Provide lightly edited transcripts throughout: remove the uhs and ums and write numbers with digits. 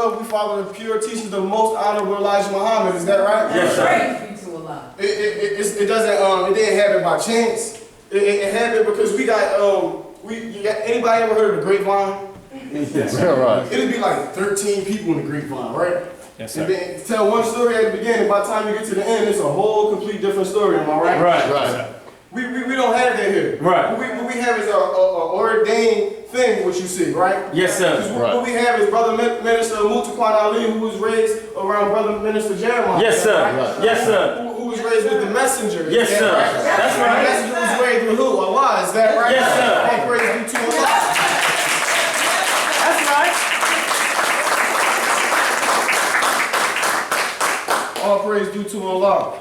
12, we follow the pure teachings of the most honorable Elijah Muhammad. Is that right? Yes, sir. It doesn't, it didn't happen by chance. It happened because we got, anybody ever heard of the grapevine? Yes, right. It'd be like 13 people in the grapevine, right? Yes, sir. And then tell one story at the beginning, by the time you get to the end, it's a whole complete different story, am I right? Right. We don't have that here. Right. What we have is a ordained thing, what you see, right? Yes, sir. What we have is Brother Minister Ali, who was raised around Brother Minister Jeremiah. Yes, sir. Right? Yes, sir. Who was raised with the messenger. Yes, sir. Right? That's right. The messenger was raised with who? Allah, is that right? Yes, sir. All praise be to Allah. That's right. All praise due to Allah.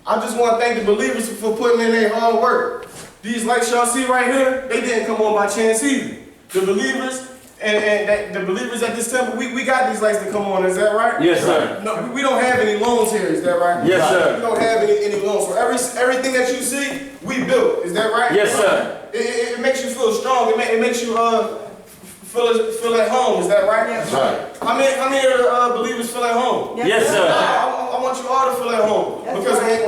I just want to thank the believers for putting in their hard work. These lights y'all see right here, they didn't come on by chance either. The believers and the believers at this temple, we got these lights to come on, is that right? Yes, sir. No, we don't have any loans here, is that right? Yes, sir. We don't have any loans. So everything that you see, we built, is that right? Yes, sir. It makes you feel strong. It makes you feel at home, is that right? Yes, right. How many believers feel at home? Yes, sir. I want you all to feel at home. That's Because right.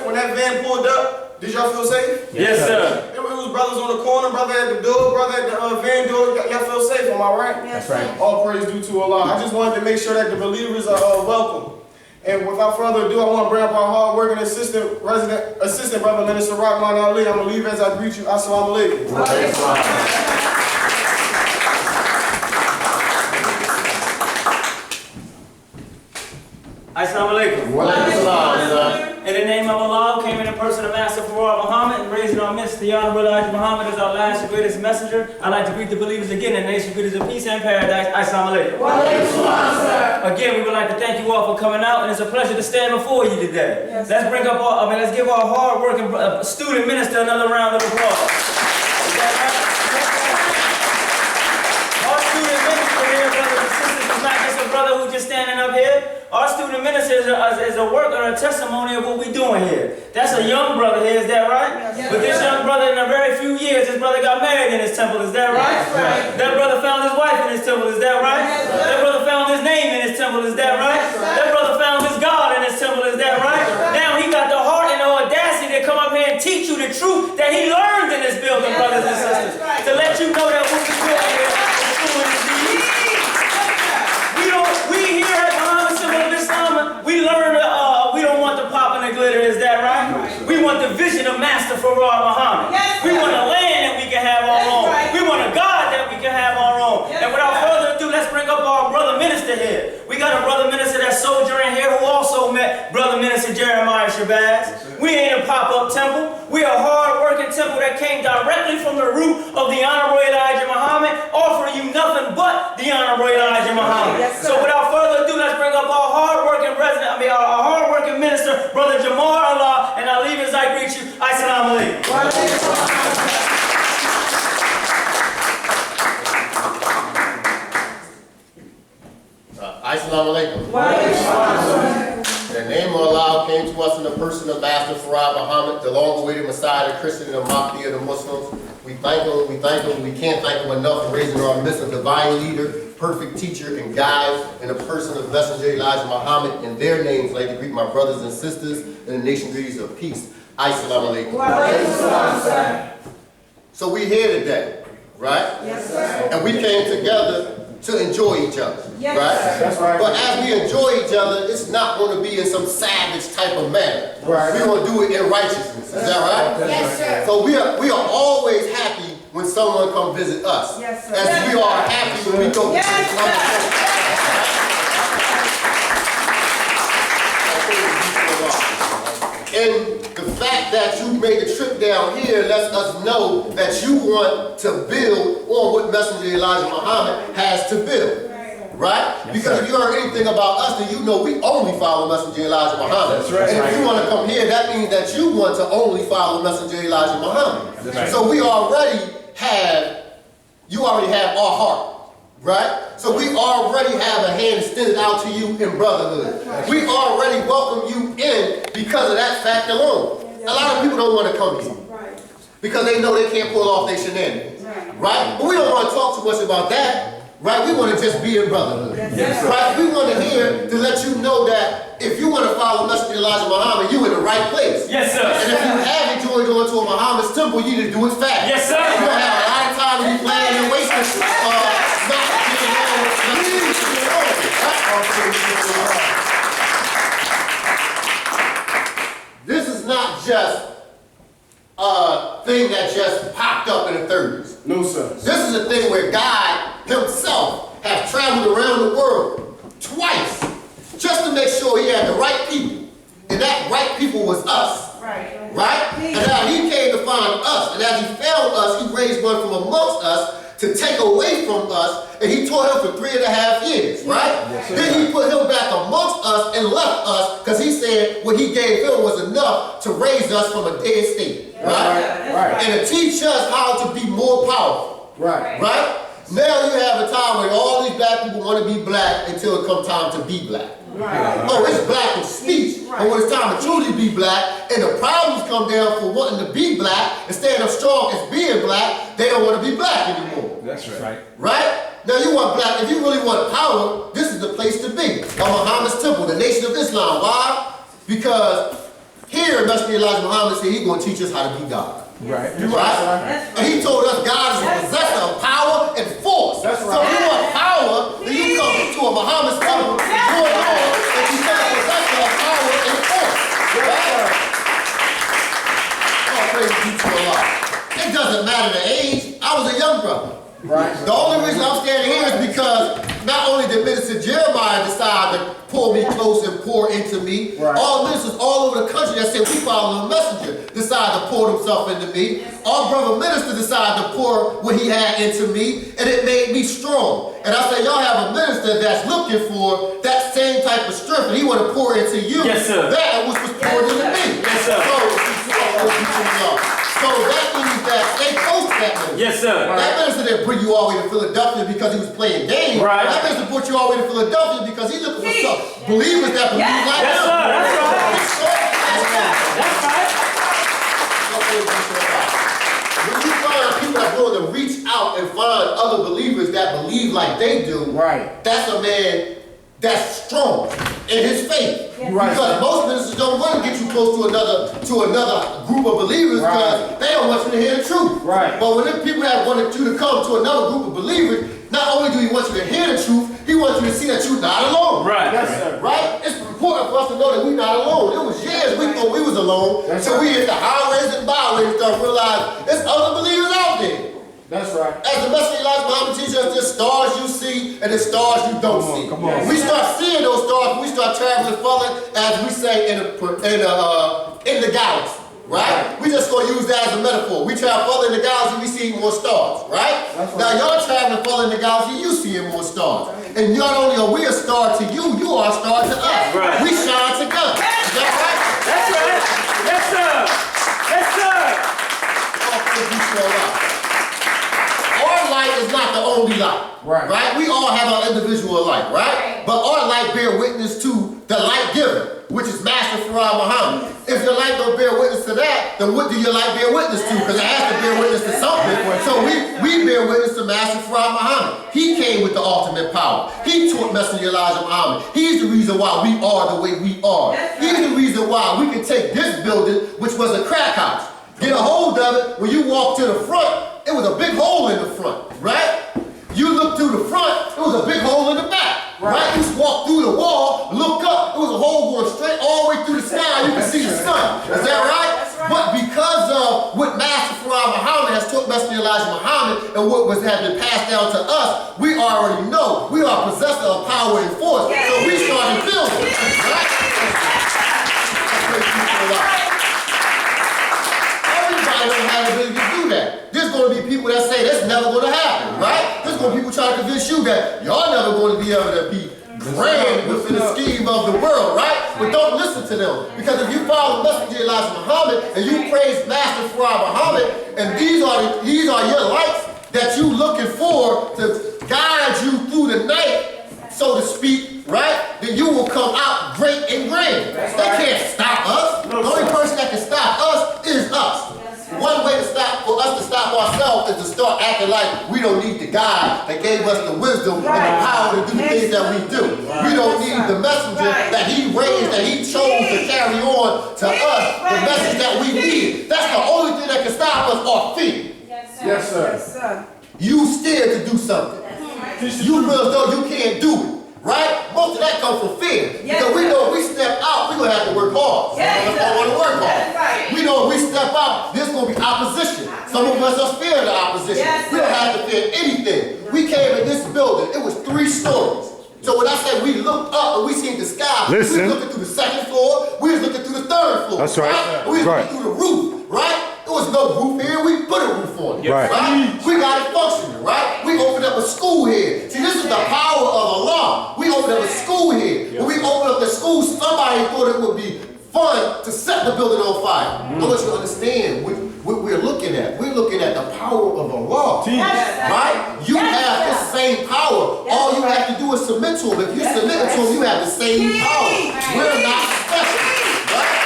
when that van pulled up, did y'all feel safe? Yes, sir. It was brothers on the corner, brother at the door, brother at the van door. Y'all feel safe, am I right? Yes, right. All praise due to Allah. I just wanted to make sure that the believers are welcome. And without further ado, I want to bring up our hard-working assistant, Brother Minister Rahman Ali. I'm going to leave as I greet you. Assalamu alaikum. Assalamu alaikum. In the name of Allah, who came in the person of Master Farad Muhammad and raised in our midst the Honorable Elijah Muhammad as our last and greatest messenger, I'd like to greet the believers again in the nation greetings of peace and paradise. Assalamu alaikum. Again, we would like to thank you all for coming out, and it's a pleasure to stand before you today. Yes. Let's give our hard-working student minister another round of applause. Is that right? Our student minister here, brothers and sisters, is not just a brother who's just standing up here. Our student minister is a work and a testimony of what we're doing here. That's a young brother here, is that right? Yes. But this young brother, in a very few years, his brother got married in his temple, is that right? That's right. That brother found his wife in his temple, is that right? Yes, sir. That brother found his name in his temple, is that right? Yes, sir. That brother found his God in his temple, is that right? Now he got the heart and the audacity to come up here and teach you the truth that he learned in this building, Yes, brothers and sir. sisters. That's right. To let you know that what we're doing here is doing indeed. We here at Muhammad Symbol of Islam, we learn we don't want the pop and the glitter, is that right? We want the vision of Master Farad Muhammad. Yes, we want a land that we can have our own. right. We want a God that we can have our own. Yes, And without further ado, let's bring up our brother minister here. We got a brother minister that's soldiering here who also met Brother Minister Shabazz. We ain't a pop-up temple. We a hard-working temple that came directly from the root of the Honorable Elijah Muhammad, offering you nothing but the Honorable Elijah Muhammad. Yes, sir. So without further ado, let's bring up our hard-working our hard-working minister, Brother Jamar Allah, and I'll leave as I greet you. Assalamu alaikum. Assalamu alaikum. The name of Allah came to us in the person of Master Farad Muhammad, the long-awaited Messiah, the Christian and the Mahdi of the Muslims. We thank him, we can't thank him enough for raising our midst a divine leader, perfect teacher and guide in the person of Messenger Elijah Muhammad. In their names, I'd like to greet my brothers and sisters in the nation greetings of peace. Assalamu alaikum. So we here today, right? Yes, sir. And we came together to enjoy each other, Yes, right? sir. That's right. But as we enjoy each other, it's not going to be in some savage type of manner. Right. We're going to do it in righteousness. Is that right? Yes, sir. So we are always happy when someone comes visit us. Yes, sir. As we are happy when we go Yes, visit sir. And the fact that you made the trip down here lets us know that you want to build on what Messenger Elijah Muhammad has to build. Right? Because if you heard anything about us, then you know we only follow Messenger Elijah Muhammad. That's right. And if you want to come here, that means that you want to only follow Messenger Elijah Muhammad. So we already have, you already have our heart. Right? So we already have a hand extended out to you in brotherhood. We already welcome you in because of that fact alone. A lot of people don't want to come here because they know they can't pull off their shenanigans. Right? But we don't want to talk too much about that. Right? We want to just be in brotherhood. Right? We here to let you know that if you want to follow Messenger Elijah Muhammad, you in the right place. Yes, sir. And if you haven't joined going to a Muhammad's temple, you need to do it fast. Yes, sir. You don't have a lot of time to be playing and wasting not getting This is not just a thing that just popped up in the 30s. No, sir. This is a thing where God himself has traveled around the world twice just to make sure he had the right people. And that right people was us. Right. Right? And now he came to find us. And as he found us, he raised one from amongst us to take away from us. And he taught him for 3.5 years. Right? Yes, sir. Then he put him back amongst us and left us because he said what he gave him was enough to raise us from a dead state. Right? Right. And to teach us how to be more powerful. Right. Right? Now you have a time when all these black people want to be black until it comes time to be black. Right. Oh, it's black in speech. But when it's time to truly be black, and the problems come down for wanting to be black and stand up strong as being black, they don't want to be black anymore. That's right. Right? Now you want black, if you really want power, this is the place to be. Muhammad's temple, the nation of Islam. Why? Because here, Messenger Elijah Muhammad said he's going to teach us how to be God. Right. Right? And he told us God is a possessor of power and force. That's So right. if you want power, then you come to a Muhammad's temple, join on, and become a possessor of power and force. Right? Oh, praise be to Allah. It doesn't matter the age. I was a young brother. Right. The only reason I'm standing here is because not only did Minister Jeremiah decide to pull me close and pour into me, Right. all ministers all over the country that said we follow a messenger decided to pour himself into me. Our brother minister decided to pour what he had into me, and it made me strong. And I said, y'all have a minister that's looking for that same type of strength, and he want to pour into you. Yes, sir. That which was poured into me. Yes, sir. So that means that they close to that minister. Yes, sir. That minister didn't bring you all the way to Philadelphia because he was playing games. Right. That minister brought you all the way to Philadelphia because he's looking for some believers that believe like Yes, him. sir. That's right. That's right. When you find people that's willing to reach out and find other believers that believe like they do, Right. that's a man that's strong in his faith. Right. Because most ministers don't want to get you close to another group of believers because Right. they don't want you to hear the truth. Right. But when the people that wanted you to come to another group of believers, not only do he want you to hear the truth, he wants you to see that you're not alone. Right. Yes, sir. Right? It's important for us to know that we're not alone. It was years we thought we was alone. That's So right. we hit the highways and byways and start realizing there's other believers out there. That's right. As the Messenger Elijah Muhammad teaches us, there's stars you see and there's stars you don't see. Come on. We start seeing those stars, we start traveling further, as we say in the galaxy. Right? We just gonna use that as a metaphor. We travel further in the galaxy, we see more stars, right? That's right. Now y'all traveling further in the galaxy, you seeing more stars. And not only are we a star to you, you are a star to us. Right. We shine together. Is that right? That's right. Yes, sir. Yes, sir. All praise be to Allah. Our light is not the only light. Right. We all have our individual light, right? But our light bear witness to the light giver, which is Master Farah Muhammad. If your light don't bear witness to that, then what do your light bear witness to? Because it has to bear witness to something. So we bear witness to Master Farah Muhammad. He came with the ultimate power. He taught Messenger Elijah Muhammad. He's the reason why we are the way we are. He's the reason why we can take this building, which was a crack house, get a hold of it. When you walk to the front, it was a big hole in the front, right? You look through the front, it was a big hole in the back, right? You just walk through the wall, look up, it was a hole going straight all the way through the sky, you can see the sun. Is that right? But because of what Master Farah Muhammad has taught Messenger Elijah Muhammad and what has been passed down to us, we already know we are possessed of power and force. So we started building, right? Everybody don't have the ability to do that. There's going to be people that say that's never going to happen, right? There's going to be people trying to convince you that y'all never going to be able to be grand within the scheme of the world, right? But don't listen to them. Because if you follow Messenger Elijah Muhammad and you praise Master Farah Muhammad, and these are your lights that you looking for to guide you through the night, so to speak, right? Then you will come out great and grand. They can't stop us. The only person that can stop us is us. One way for us to stop ourselves is to start acting like we don't need the God that gave us the wisdom and the power to do the things that we do. We don't need the messenger that he raised, that he chose to carry on to us, the message that we need. That's the only thing that can stop us, our fear. Yes, sir. You scared to do something. You feel as though you can't do it. Right? Most of that comes from fear. Because we know if we step out, we're going to have to work hard. Some of us don't want to work hard. We know if we step out, there's going to be opposition. Some of us are scared of opposition. We don't have to fear anything. We came in this building. It was 3 stories. So when I say we looked up and we seen the sky, we was looking through the 2nd floor, we was looking through the 3rd floor. That's right. We was looking through the roof, right? There was no roof here, we put a roof on it. Right? We got it functioning, right? We opened up a school here. See, this is the power of Allah. We opened up a school here. When we opened up the school, somebody thought it would be fun to set the building on fire. I want you to understand what we're looking at. We're looking at the power of Allah. Right? You have the same power. All you have to do is submit to him. If you submit to him, you have the same power. We're not special. Right?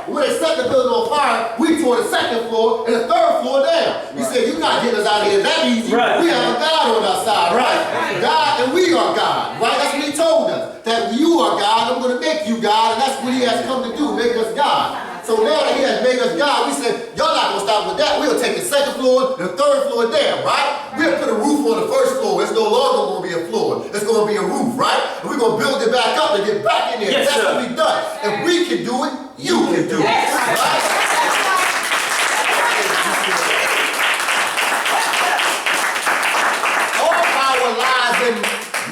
When they set the building on fire, we tore the 2nd floor and the 3rd floor down. You said, you're not getting us out of here that easy. We have a God on our side, right? God, and we are God, right? That's what he told us. That you are God, I'm going to make you God, and that's what he has come to do, make us God. So now that he has made us God, we said, y'all not going to stop with that. We'll take the 2nd floor and the 3rd floor down, right? We'll put a roof on the 1st floor. It's no longer going to be a floor. It's going to be a roof, right? And we're going to build it back up and get back in there. That's what we've done. If we can do it, you can do it. Right? All power lies in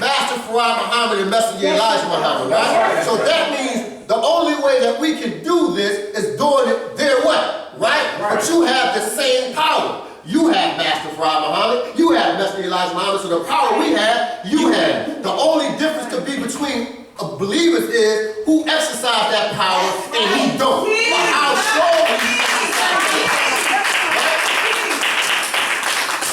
Master Farad Muhammad and Messenger Elijah Muhammad, right? So that means the only way that we can do this is doing it their way, right? But you have the same power. You have Master Farad Muhammad, you have Messenger Elijah Muhammad, so the power we have, you have. The only difference could be between believers is who exercise that power and who don't. Or how strong you exercise it. Right?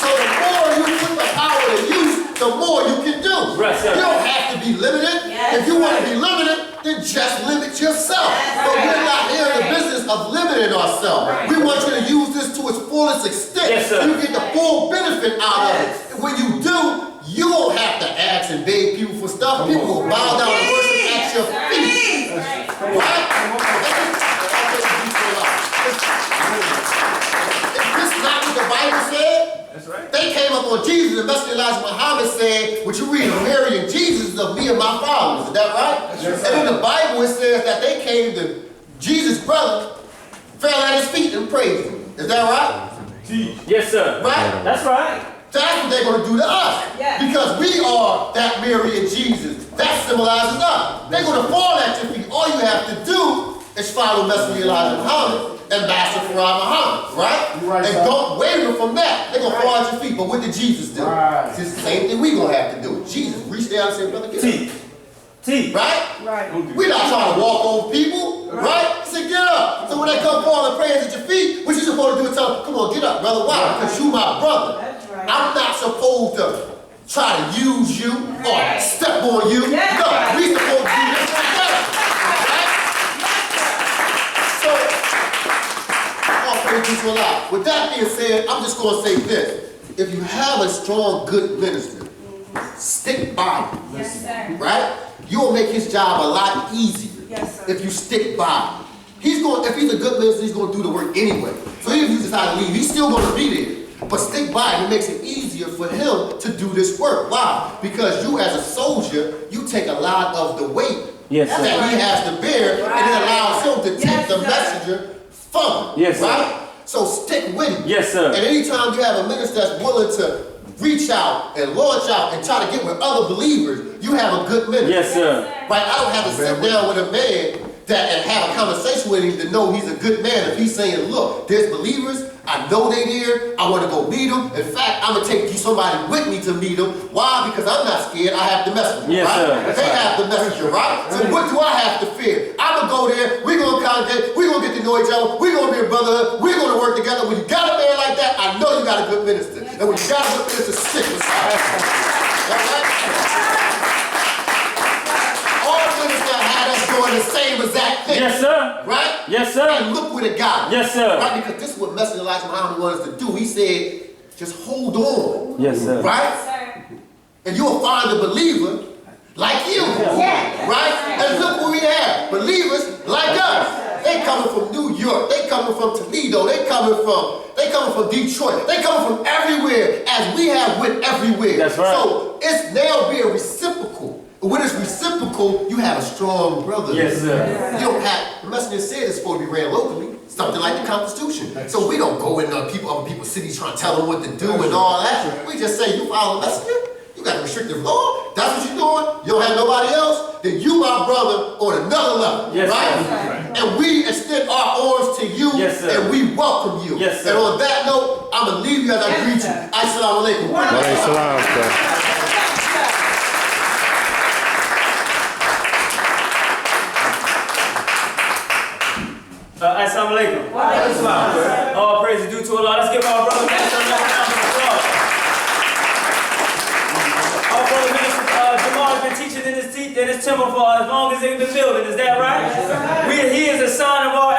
So the more you put the power to use, the more you can do. You don't have to be limited. If you want to be limited, then just limit yourself. But we're not here in the business of limiting ourselves. We want you to use this to its fullest extent. So you get the full benefit out of it. And when you do, you won't have to ask and beg people for stuff. People will bow down and worship at your feet. Right? Is this not what the Bible said? That's right. They came up on Jesus, and Messenger Elijah Muhammad said, what you read of Mary and Jesus is of me and my followers. Is that right? Yes, and in the Bible it says that they came to Jesus' brother, fell at his feet and praised him. Is that right? Yes, sir. Right? That's right. That's what they're going to do to us. Because we are that Mary and Jesus. That symbolizes us. They're going to fall at your feet. All you have to do is follow Messenger Elijah Muhammad and Master Farad Muhammad, right? And don't waver from that. They're going to fall at your feet. But what did Jesus do? It's the same thing we're going to have to do. Jesus reached down and said, brother, get up. Right? We're not trying to walk over people, right? He said, get up. So when they come falling prayers at your feet, what you supposed to do is tell them, come on, get up, brother. Why? Because you my brother. I'm not supposed to try to use you or step on you. No, we supposed to do this together. Right? So, all praise to Allah. With that being said, I'm just going to say this. If you have a strong, good minister, stick by him. Right? You'll make his job a lot easier if you stick by him. If he's a good minister, he's going to do the work anyway. So even if you decide to leave, he's still going to be there. But stick by him. It makes it easier for him to do this work. Why? Because you as a soldier, you take a lot of the weight that he has to bear, and it allows him to take the messenger from him. Right? So stick with him. And anytime you have a minister that's willing to reach out and launch out and try to get with other believers, you have a good minister. Right? I don't have to sit down with a man and have a conversation with him to know he's a good man. If he's saying, look, there's believers, I know they there, I want to go meet them. In fact, I'm going to take somebody with me to meet them. Why? Because I'm not scared, I have the messenger, right? They have the messenger, right? So what do I have to fear? I'm going to go there, we're going to congregate, we're going to get to know each other, we're going to be a brotherhood, we're going to work together. When you got a man like that, I know you got a good minister. And when you got a good minister, stick with him. All ministers have guy that's doing the same exact thing. Yes, sir. Right? Yes, sir. And look where it got him. Yes, sir. Right? Because this is what Messenger Elijah Muhammad wanted us to do. He said, just hold on. Yes, sir. Right? And you'll find a believer like you. Right? And look what we have. Believers like us. They coming from New York. They coming from Toledo. They coming from Detroit. They coming from everywhere, as we have went everywhere. That's right. So it's now being reciprocal. When it's reciprocal, you have a strong brother. Yes, sir. You don't have, the messenger said it's supposed to be ran locally, something like the Constitution. So we don't go in other people's cities trying to tell them what to do and all that. We just say, you follow the messenger, you got a restrictive law, that's what you're doing, you don't have nobody else, then you my brother on another level, Yes, right? sir. And we extend our arms to you, Yes, sir. and we welcome you. Yes, sir. And on that note, I'm going to leave you as I greet you. Assalamu alaikum. Assalamu alaikum. All praise is due to Allah. Let's give our brother Minister a round of applause. Our brother Minister Jamal has been teaching in his temple for as long as they've been building. Is that right? He is a sign of our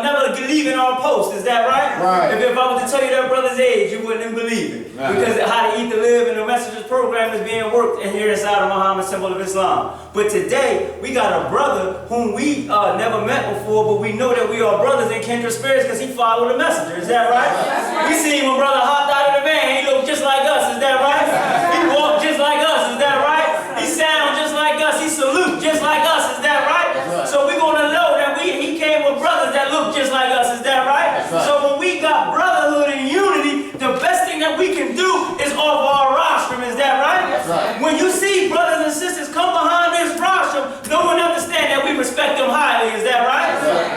never leaving our post. Is that right? Right. If I was to tell you that brother's age, you wouldn't believe it. Right. Because How to Eat to Live and the Messages program is being worked in here inside of Muhammad's Symbol of Islam. But today, we got a brother whom we never met before, but we know that we are brothers in kindred spirits because he followed the messenger. Is that right? We seen when brother hopped out of the van, he looked just like us. Is that right? He walked just like us. Is that right? He sound just like us. He salute just like us. Is that right? So we're going to know that he came with brothers that look just like us. Is that right? So when we got brotherhood and unity, the best thing that we can do is offer our rostrum. Is that right? When you see brothers and sisters come behind this rostrum, no one understand that we respect them highly. Is that right?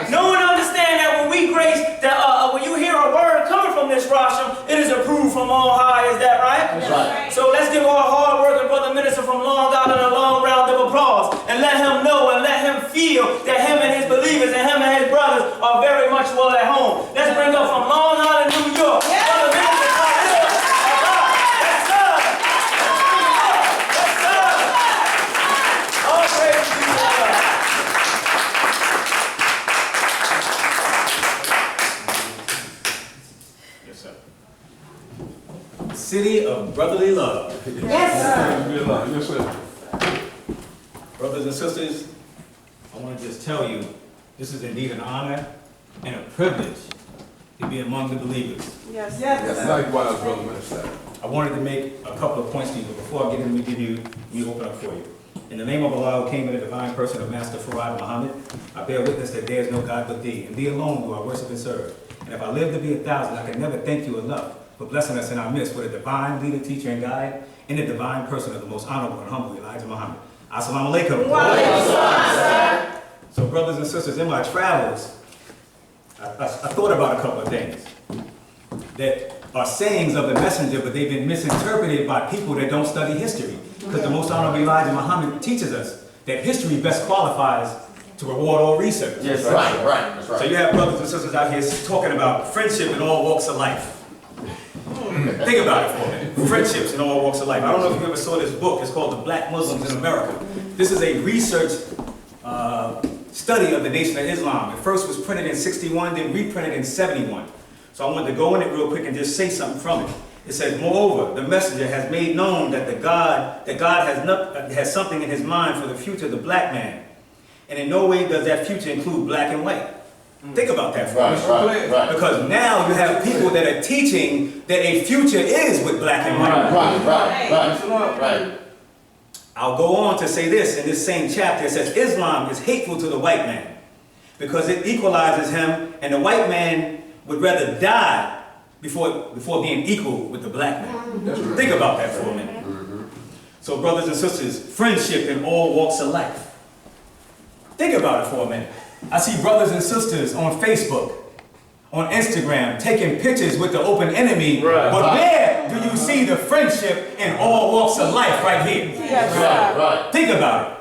No one understand that when we grace, that when you hear a word coming from this rostrum, it is approved from on high. Is that right? So let's give our hard working brother minister from Long Island a long round of applause and let him know and let him feel that him and his believers and him and his brothers are very much well at home. Let's bring up from Long Island, New York, brother minister Khalif Shabazz. Yes, sir. Yes, sir. All praise to you, Allah. Yes, sir. City of brotherly love. Yes, sir. Brothers and sisters, I want to just tell you, this is indeed an honor and a privilege to be among the believers. Yes, likewise, Brother Minister. I wanted to make a couple of points to you, but before I get into give you, let me open up for you. In the name of Allah, who came in the divine person of Master Farad Muhammad, I bear witness that there is no God but thee, and thee alone do I worship and serve. And if I live to be 1,000, I can never thank you enough for blessing us in our midst with a divine leader, teacher, and guide, in the divine person of the most honorable and humble Elijah Muhammad. Assalamu alaikum. So brothers and sisters, in my travels, I thought about a couple of things that are sayings of the messenger, but they've been misinterpreted by people that don't study history. Because the most honorable Elijah Muhammad teaches us that history best qualifies to reward all research. Yes, right. That's right. So you have brothers and sisters out here talking about friendship in all walks of life. Think about it for a minute. Friendships in all walks of life. I don't know if you ever saw this book. It's called The Black Muslims in America. This is a research study of the Nation of Islam. It first was printed in '61, then reprinted in '71. So I wanted to go in it real quick and just say something from it. It says, moreover, the messenger has made known that God has something in his mind for the future of the black man. And in no way does that future include black and white. Think about that for a minute. Right. Because now you have people that are teaching that a future is with black and white. Right. I'll go on to say this in this same chapter. It says, Islam is hateful to the white man because it equalizes him, and the white man would rather die before being equal with the black man. Think about that for a minute. So brothers and sisters, friendship in all walks of life. Think about it for a minute. I see brothers and sisters on Facebook, on Instagram, taking pictures with the open enemy, but where do you see the friendship in all walks of life right here? Right. Think about it.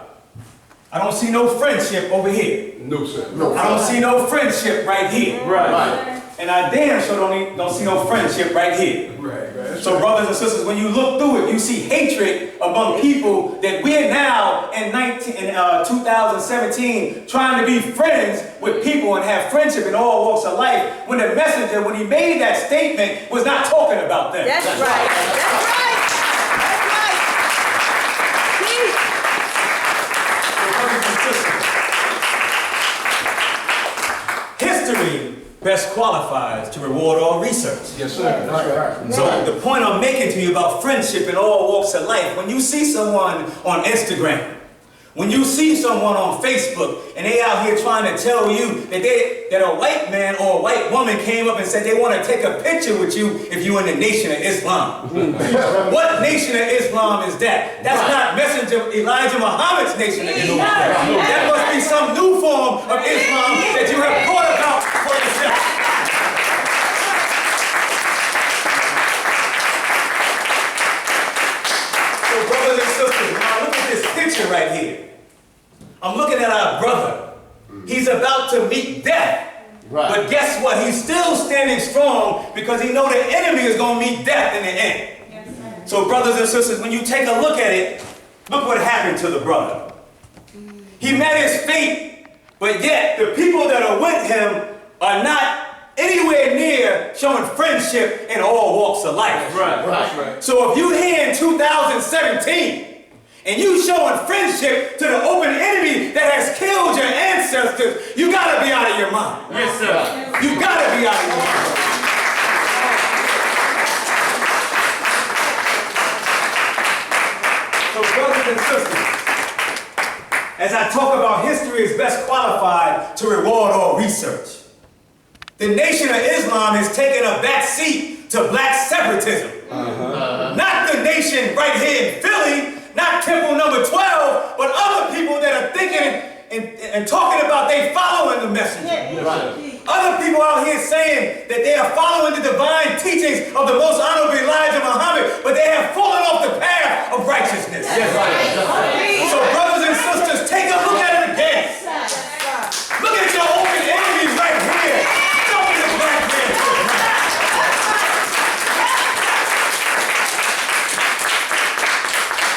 I don't see no friendship over here. No, sir. I don't see no friendship right here. Right. And I damn sure don't see no friendship right here. Right. So brothers and sisters, when you look through it, you see hatred among people that we're now in 2017 trying to be friends with people and have friendship in all walks of life, when the messenger, when he made that statement, was not talking about them. That's right. That's right. History best qualifies to reward all research. Yes, sir. That's right. So the point I'm making to you about friendship in all walks of life, when you see someone on Instagram, when you see someone on Facebook, and they out here trying to tell you that a white man or a white woman came up and said they want to take a picture with you if you're in the Nation of Islam. What Nation of Islam is that? That's not Messenger Elijah Muhammad's Nation of Islam. That must be some new form of Islam that you have brought about for yourself. So brothers and sisters, now look at this picture right here. I'm looking at our brother. He's about to meet death. Right. But guess what? He's still standing strong because he knows the enemy is going to meet death in the end. Yes, sir. So brothers and sisters, when you take a look at it, look what happened to the brother. He met his fate, but yet the people that are with him are not anywhere near showing friendship in all walks of life. Right. That's right. So if you here in 2017 and you showing friendship to the open enemy that has killed your ancestors, you gotta be out of your mind. Yes, sir. You gotta be out of your mind. So brothers and sisters, as I talk about history is best qualified to reward all research. The Nation of Islam has taken a back seat to black separatism. Not the nation right here in Philly, not Temple number 12, but other people that are thinking and talking about they following the messenger. Right. Other people out here saying that they are following the divine teachings of the most honorable Elijah Muhammad, but they have fallen off the path of righteousness. So brothers and sisters, take a look at it again. Look at your open enemies right here. Show me the black man.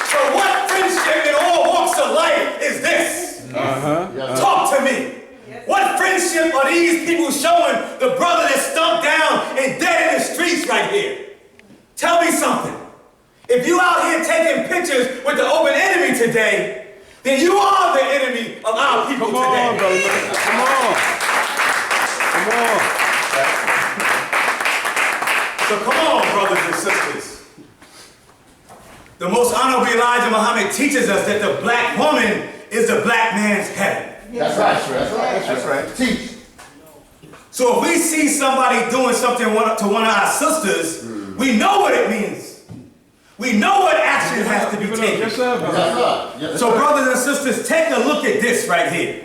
So what friendship in all walks of life is this? Yes, Talk to me. What friendship are these people showing the brother that's stumped down and dead in the streets right here? Tell me something. If you out here taking pictures with the open enemy today, then you are the enemy of our people Come on, today. brother. Come on. Come on. So come on, brothers and sisters. The most honorable Elijah Muhammad teaches us that the black woman is the black man's heaven. That's right. That's right. Teach. So if we see somebody doing something to one of our sisters, we know what it means. We know what action has to be taken. Yes, sir, brother. Yes, So brothers and sisters, take a look at this right here.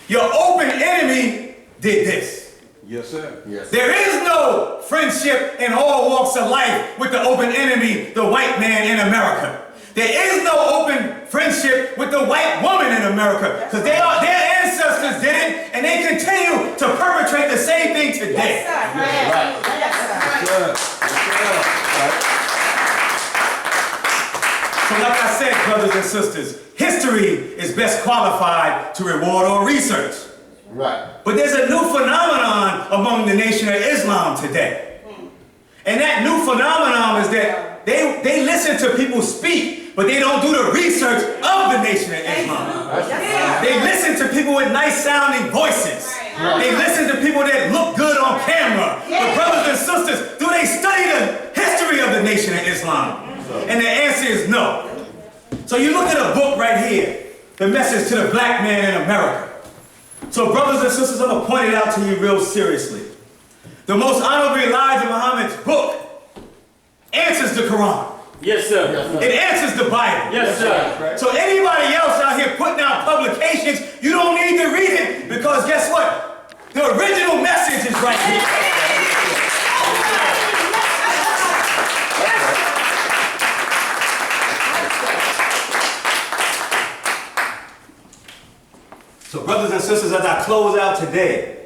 Your open enemy did this. Yes, sir. Yes. There is no friendship in all walks of life with the open enemy, the white man in America. There is no open friendship with the white woman in America because their ancestors did it and they continue to perpetrate the same thing today. Right. Yes, sir. So like I said, brothers and sisters, history is best qualified to reward all research. Right. But there's a new phenomenon among the Nation of Islam today. And that new phenomenon is that they listen to people speak, but they don't do the research of the Nation of Islam. They listen to people with nice sounding voices. They listen to people that look good on camera. But brothers and sisters, do they study the history of the Nation of Islam? And the answer is no. So you look at a book right here, The Message to the Black Man in America. So brothers and sisters, I'm going to point it out to you real seriously. The most honorable Elijah Muhammad's book answers the Quran. Yes, sir. It answers the Bible. Yes, sir. So anybody else out here putting out publications, you don't need to read it because guess what? The original message is right here. So brothers and sisters, as I close out today,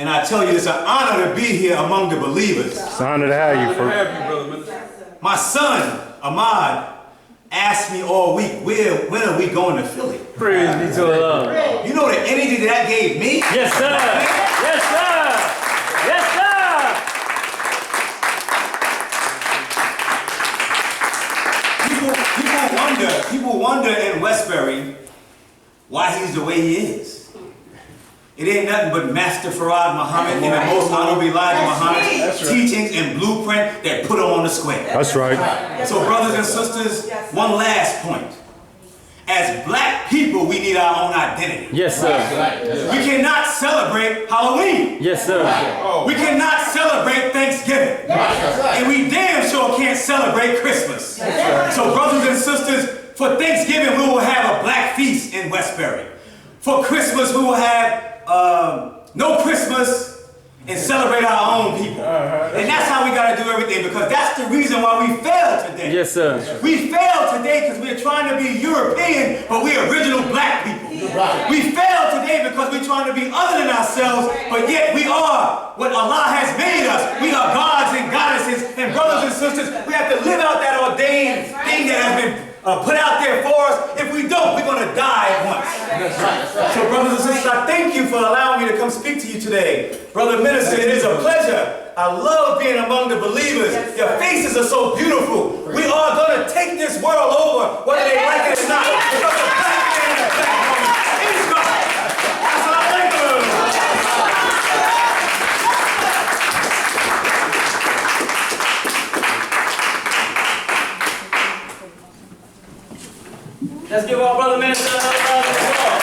And I tell you, it's an honor to be here among the believers. It's an honor to have you, Brother Minister. My son, Ahmad, asked me all week, when are we going to Philly? Praise be to the Lord. You know the energy that gave me? Yes, sir. Yes, sir. Yes, sir. People wonder in Westbury why he's the way he is. It ain't nothing but Master Farad Muhammad and the most honorable Elijah Muhammad's teachings and blueprint that put him on the square. That's right. So brothers and sisters, one last point. As black people, we need our own identity. Yes, sir. We cannot celebrate Halloween. Yes, sir. We cannot celebrate Thanksgiving. And we damn sure can't celebrate Christmas. So brothers and sisters, for Thanksgiving, we will have a black feast in Westbury. For Christmas, we will have no Christmas and celebrate our own people. And that's how we got to do everything, because that's the reason why we failed today. Yes, sir. We failed today because we're trying to be European, but we're original black people. We failed today because we're trying to be other than ourselves, but yet we are what Allah has made us. We are gods and goddesses, and brothers and sisters, we have to live out that ordained thing that has been put out there for us. If we don't, we're going to die at once. So brothers and sisters, I thank you for allowing me to come speak to you today. Brother Minister, it is a pleasure. I love being among the believers. Your faces are so beautiful. We are going to take this world over, whether they like it or not. Because the black man and the black woman is God. Assalamu alaikum. Let's give our brother minister another round of applause.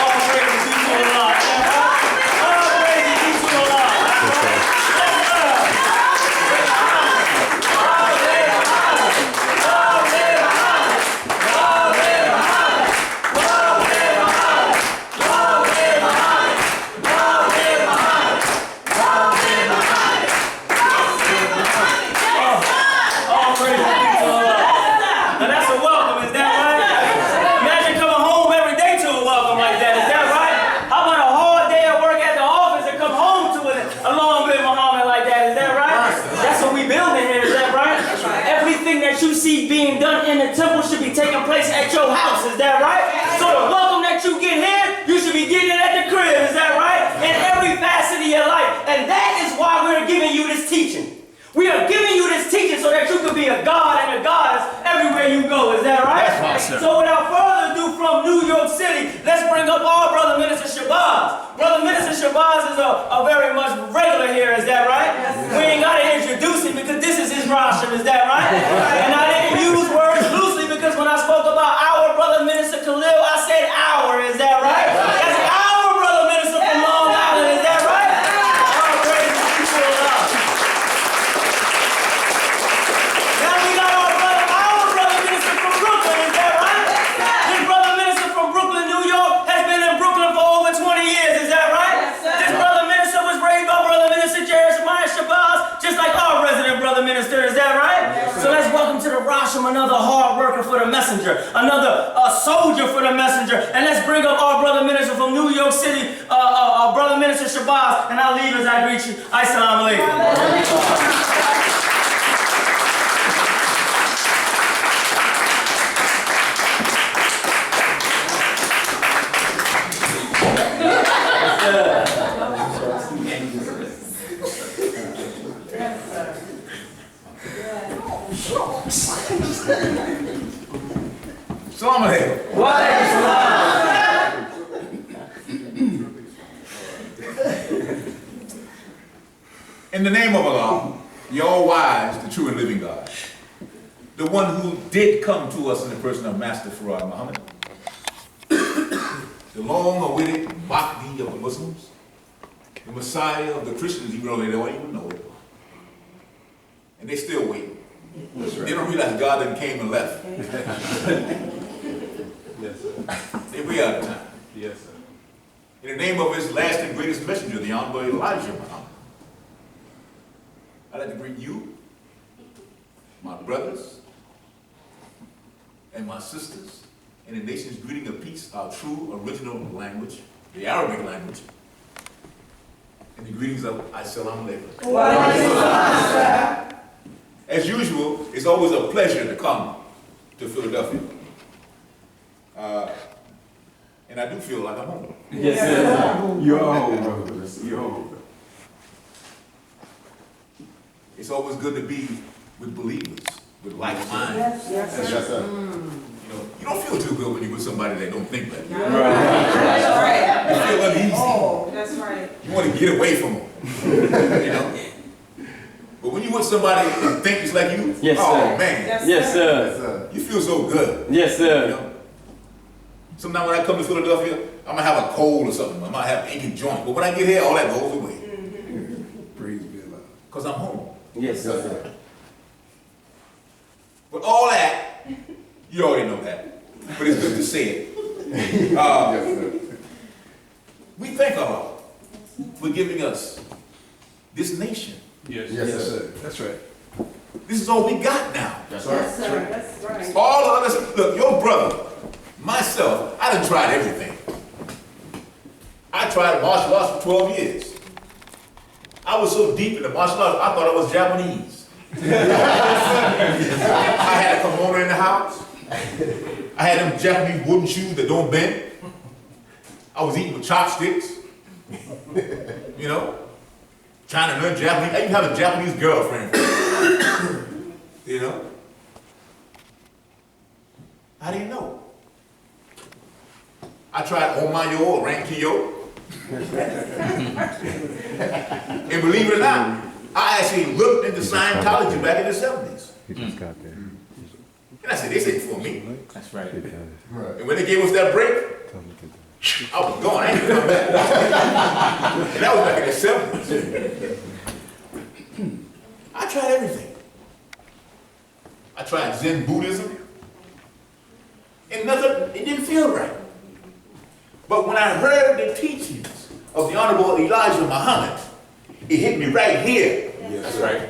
All praise be to Allah. All praise be to Allah. Being done in the temple should be taking place at your house, is that right? So the welcome that you get here, you should be getting it at the crib, is that right? In every facet of your life. And that is why we're giving you this teaching. We are giving you this teaching so that you can be a god and a goddess everywhere you go, is that right? That's right, sir. So without further ado, from New York City, let's bring up our Brother Minister Shabazz. Brother Minister Shabazz is a very much regular here, is that right? We ain't got to introduce him because this is his rostrum, is that right? And I didn't use words loosely because when I spoke about our Brother Minister Khalil, I said our, is that right? That's our Brother Minister from Long Island, is that right? All praise be to Allah. Now we got our Brother Minister from Brooklyn, is that right? This Brother Minister from Brooklyn, New York has been in Brooklyn for over 20 years, is that right? This Brother Minister was raised by Brother Minister Shabazz, just like our resident Brother Minister, is that right? So let's welcome to the rostrum another hard worker for the messenger, another soldier for the messenger, and let's bring up our Brother Minister from New York City, Brother Minister Shabazz, and I'll leave as I greet you. Assalamu alaikum. Assalamu alaikum. Wa alaikum salam. In the name of Allah, the all-wise, the true and living God, the one who did come to us in the person of Master Farad Muhammad, the long-awaited Mahdi of the Muslims, the Messiah of the Christians, even though they don't even know it. And they still waiting. They don't realize God done came and left. Yes, sir. They way out of time. Yes, sir. In the name of his last and greatest messenger, the Honorable Elijah Muhammad, I'd like to greet you, my brothers, and my sisters, and the nation's greeting of peace, our true original language, the Arabic language, and the greetings of Assalamu alaikum. As usual, it's always a pleasure to come to Philadelphia. And I do feel like I'm home. Yes, sir. You're home, brother. You're home. It's always good to be with believers, with like minds. Yes, sir. Yes, sir. You know, you don't feel too good when you're with somebody that don't think like you. That's right. You feel uneasy. Oh, that's right. You want to get away from them. You know? But when you're with somebody that thinks like you, Yes, oh sir. man, Yes, sir. Yes, sir. you feel so good. Yes, You sir. know? Sometimes when I come to Philadelphia, I'm gonna have a cold or something. I might have an aching joint. But when I get here, all that goes away. Praise be Allah. Because I'm home. Yes, Yes, sir. sir. But all that, you already know that. But it's good to say it. Yes, sir. We thank Allah for giving us this nation. Yes, Yes, yes, sir. sir. That's right. This is all we got now. Yes, Yes, sir. sir. That's right. All of us, look, your brother, myself, I done tried everything. I tried martial arts for 12 years. I was so deep in the martial arts, I thought I was Japanese. I had a kimono in the house. I had them Japanese wooden shoes that don't bend. I was eating with chopsticks. You know? Trying to learn Japanese. I even have a Japanese girlfriend. You know? How do you know? I tried Omayo or Rankyo. And believe it or not, I actually looked into Scientology back in the 70s. He just got there. And I said, this ain't for me. That's right. Right. And when they gave us that break, Tell him to get that. I was gone. I ain't gonna come back. And that was back in the 70s. I tried everything. I tried Zen Buddhism. And nothing, it didn't feel right. But when I heard the teachings of the Honorable Elijah Muhammad, it hit me right here. That's right.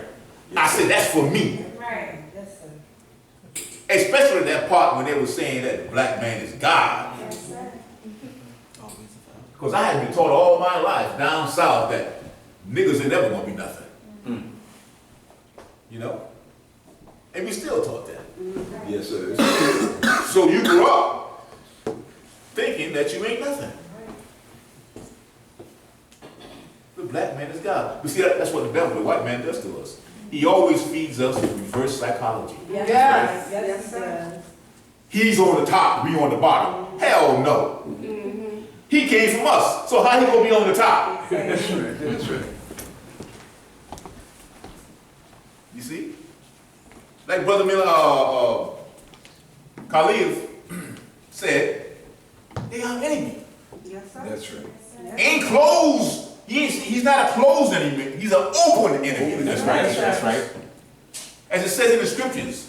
I said, that's for me. Right. Yes, sir. Especially that part when they were saying that the black man is God. Yes, sir. Because I had been taught all my life down south that niggas are never gonna be nothing. You know? And we still taught that. Yes, sir. So you grew up thinking that you ain't nothing. The black man is God. But see, that's what the devil, the white man, does to us. He always feeds us with reverse psychology. Yes, Yes. yes, sir. He's on the top, we on the bottom. Hell no. He came from us, so how he gonna be on the top? That's right. That's right. You see? Like Brother Khalif said, they are enemy. Yes, sir. That's right. Ain't closed. He's not a closed enemy. He's an open enemy. That's right. That's right. As it says in the scriptures.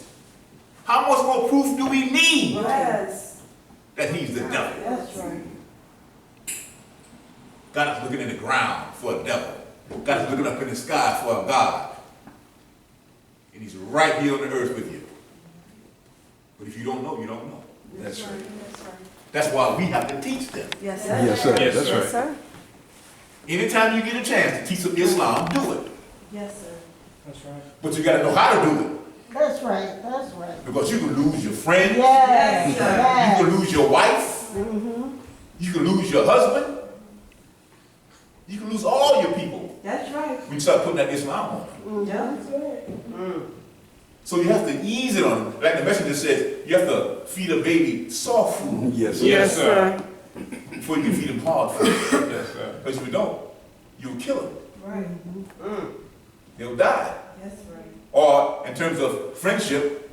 How much more proof do we need Yes. that he's the devil? That's right. God is looking in the ground for a devil. God is looking up in the sky for a God. And he's right here on the earth with you. But if you don't know, you don't know. That's right. That's why we have to teach them. Yes, sir. Yes, sir. Yes, That's Yes, right. sir. Anytime you get a chance to teach them Islam, do it. Yes, sir. But you got to know how to do it. That's right, that's right. Because you can lose your friends. Yes, You yes. can lose your wife. You can lose your husband. You can lose all your people That's right. when you start putting that Islam on them. Yeah. So you have to ease it on them. Like the messenger says, you have to feed a baby soft food Yes, sir. Yes, sir. before you can feed him hard food. Yes, sir. Because if you don't, you'll kill him. Right. He'll die. That's right. Or in terms of friendship,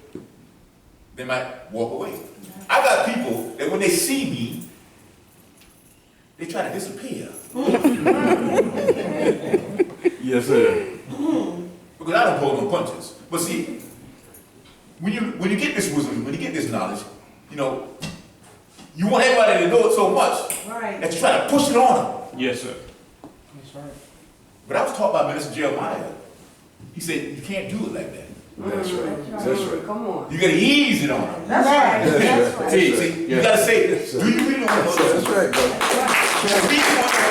they might walk away. I got people that when they see me, they try to disappear. Yes, sir. Because I don't pull no punches. But see, when you get this wisdom, when you get this knowledge, you know, you want everybody to know it so much Right. that you try to push it on them. Yes, sir. But I was taught by Minister Jeremiah. He said, you can't do it like that. That's right. That's right. Come on. You gotta ease it on them. That's right. That's right. See, you gotta say, do you really want to That's right, brother. Do you want to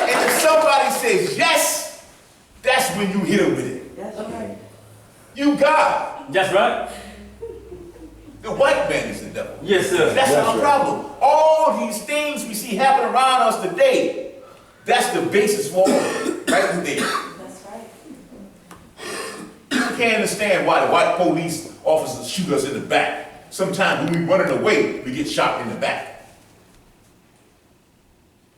And if somebody says yes, that's when you hit them with it. That's right. You God. That's right. The white man is the devil. Yes, sir. That's That's our right. problem. All these things we see happen around us today, that's the basis for all of it, right there. That's right. I can't understand why the white police officers shoot us in the back. Sometimes when we running away, we get shot in the back.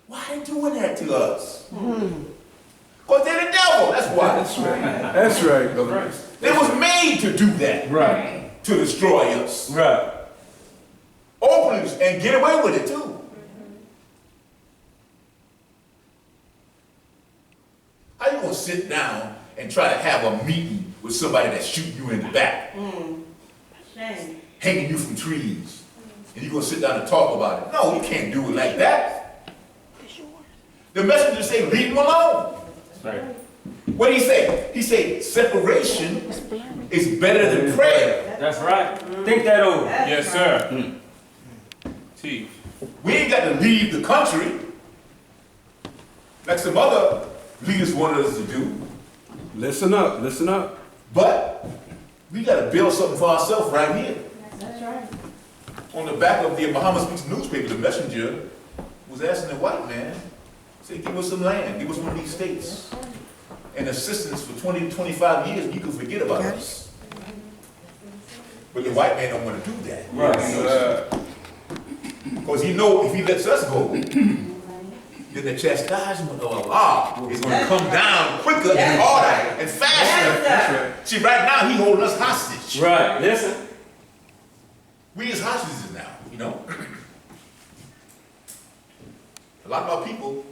Why are they doing that to us? Because they're the devil, that's why. That's right. That's right, brother. They was made to do that, Right. to destroy us. Right. Openly, and get away with it too. How you gonna sit down and try to have a meeting with somebody that's shooting you in the back, Shame. hanging you from trees, and you gonna sit down and talk about it? No, you can't do it like that. The messenger say, leave him alone. Right. What did he say? He said, separation is better than prayer. That's right. Think that over. Yes, sir. We ain't got to leave the country like some other leaders wanted us to do, Listen up. Listen up. but we got to build something for ourselves right here. That's right. On the back of the Muhammad Speaks newspaper, the messenger was asking the white man, say, give us some land, give us one of these states, and assistance for 20 to 25 years, you can forget about us. But the white man don't want to do that. Right. Because he know if he lets us go, then the chastisement of Allah is going to come down quicker and harder and faster. That's right. See, right now he holding us hostage. Right. Listen. We is hostages now, you know. A lot of our people,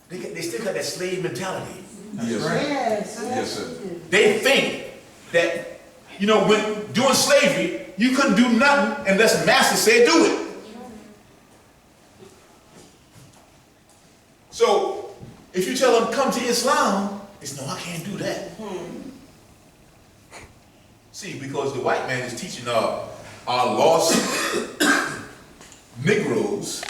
they still got that slave mentality. Yes, sir. Yes. Yes, sir. They think that, you know, when doing slavery, you couldn't do nothing unless the master said do it. So, if you tell them come to Islam, it's no, I can't do that. See, because the white man is teaching our lost Negroes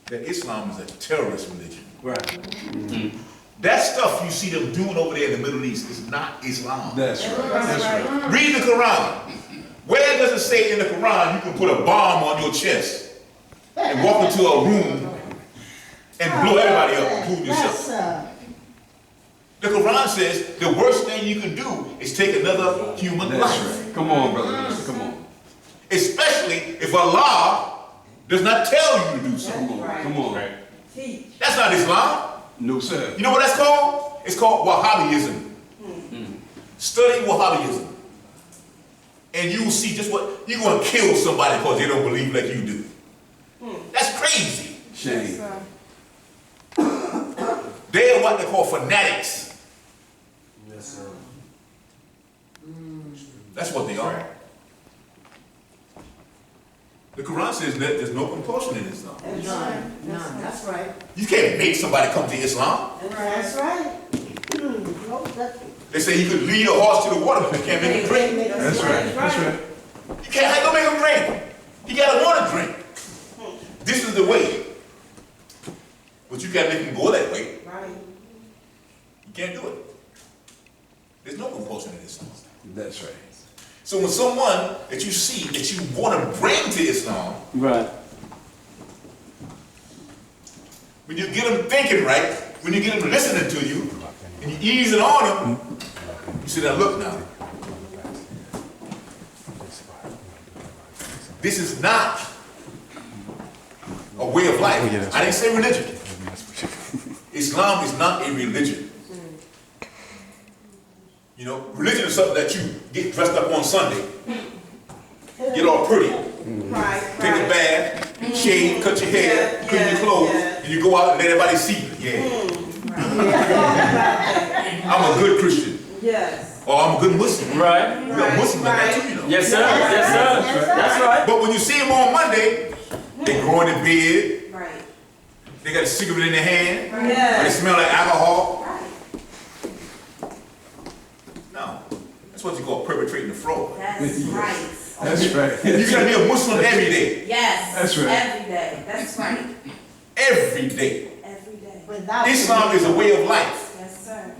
that Islam is a terrorist religion. Right. That stuff you see them doing over there in the Middle East is not Islam. That's right. That's right. Read the Quran. Where does it say in the Quran you can put a bomb on your chest and walk into a room and blow everybody up, including yourself? That's, The Quran says the worst thing you can do is take another human That's life. right. Come on, brother. Minister. Come on. Especially if Allah does not tell you to do so. Come on. Come on. Teach. That's not Islam. No, sir. You know what that's called? It's called Wahhabism. Study Wahhabism. And you will see just what, you're going to kill somebody because they don't believe like you do. That's crazy. Shame. They're what they call fanatics. Yes, sir. That's what they are. The Quran says that there's no compulsion in Islam. That's right. None. That's right. You can't make somebody come to Islam. That's right. No, that's They say you could lead a horse to the water, but you can't make him drink. That's right. That's right. You can't how you gonna make him drink. He gotta want to drink. This is the way. But you can't make him go that way. Right. You can't do it. There's no compulsion in Islam. That's right. So when someone that you see that you want to bring to Islam, Right. when you get them thinking right, when you get them listening to you, and you ease it on them, you say, now look now. This is not a way of life. I didn't say religion. Islam is not a religion. You know, religion is something that you get dressed up on Sunday, get all pretty, Right. take a bath, shave, cut your hair, clean your clothes, and you go out and let everybody see you. Yeah. I'm a good Christian. Yes. Or I'm a good Muslim. Right. You're a Muslim like that too, you know. Yes, sir. Yes, sir. That's right. But when you see them on Monday, they growing a beard, Right. They got a cigarette in their hand. Or they Yes. smell like alcohol. No. That's what you call perpetrating the fraud. That's right. That's right. You gotta be a Muslim every day. Yes. That's right. Every day. That's right. Every day. Every day. Without Islam is a way of life. Yes, sir.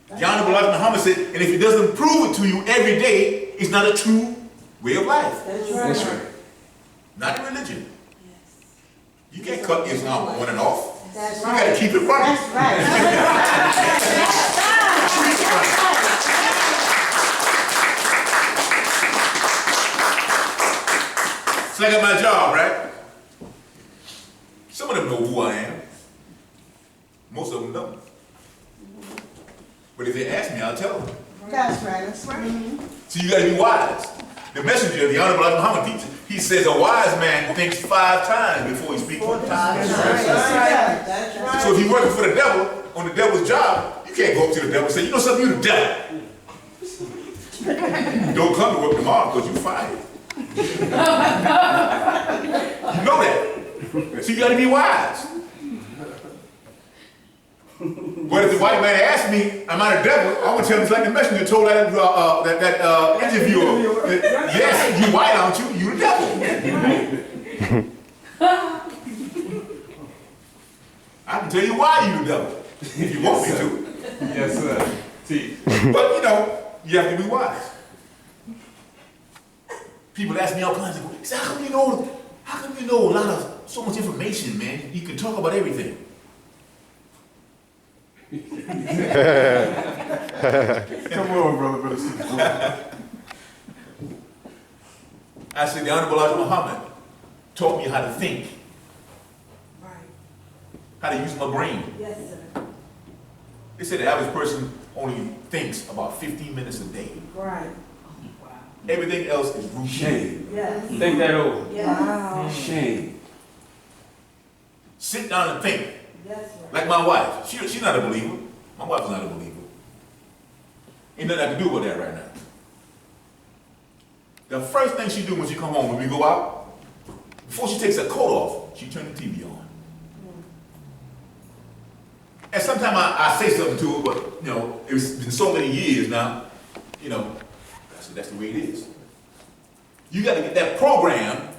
The Honorable Elijah Muhammad said, and if it doesn't prove it to you every day, it's not a true way of life. That's That's right. right. Not a religion. Yes. You can't cut Islam on and off. That's You right. gotta keep it running. That's right. So I got my job, right? Some of them know who I am. Most of them don't. But if they ask me, I'll tell them. That's right. That's right. So you gotta be wise. The messenger, the Honorable Elijah Muhammad, he says a wise man thinks 5 times before he speaks 1 time. That's right. That's right. So if you're working for the devil, on the devil's job, you can't go up to the devil and say, you know something, you're the devil. Don't come to work tomorrow because you're fired. You know that. So you gotta be wise. But if the white man asks me, am I the devil? I would tell him it's like the messenger told that interviewer. Yes, you white, aren't you? You the devil. I can tell you why you the devil, if you want me to. Yes, sir. See. But you know, you have to be wise. People ask me all kinds of questions. How come you know a lot of so much information, man? You can talk about everything. Come on, Brother Minister. I said the Honorable Elijah Muhammad taught me how to think, Right. how to use my brain. Yes, sir. They said the average person only thinks about 15 minutes a day. Right. Everything else is routine. Shame. Yes. Think that over. Wow. Shame. Sit down and think. That's right. Like my wife. She's not a believer. My wife's not a believer. Ain't nothing I can do about that right now. The first thing she do when she come home, when we go out, before she takes her coat off, she turn the TV on. And sometimes I say something to her, but you know, it's been so many years now, you know, that's the way it is. You got to get that program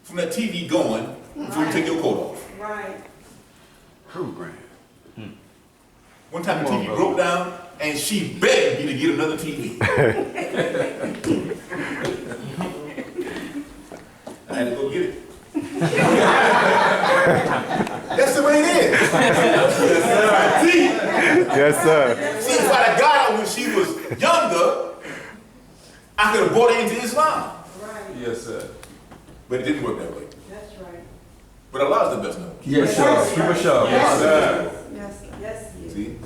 from that TV going before you take your coat off. Right. Program. One time the Come on, TV brother. broke down and she begged me to get another TV. I had to go get it. That's the way it is. Yes, sir. See, if I'd have got her when she was younger, I could have brought her into Islam. Right. Yes, sir. But it didn't work that way. That's right. But Allah's the best known. Yes, sir. Keep a show. Yes, Yes, sir. Yes, sir. Yes, yes. See?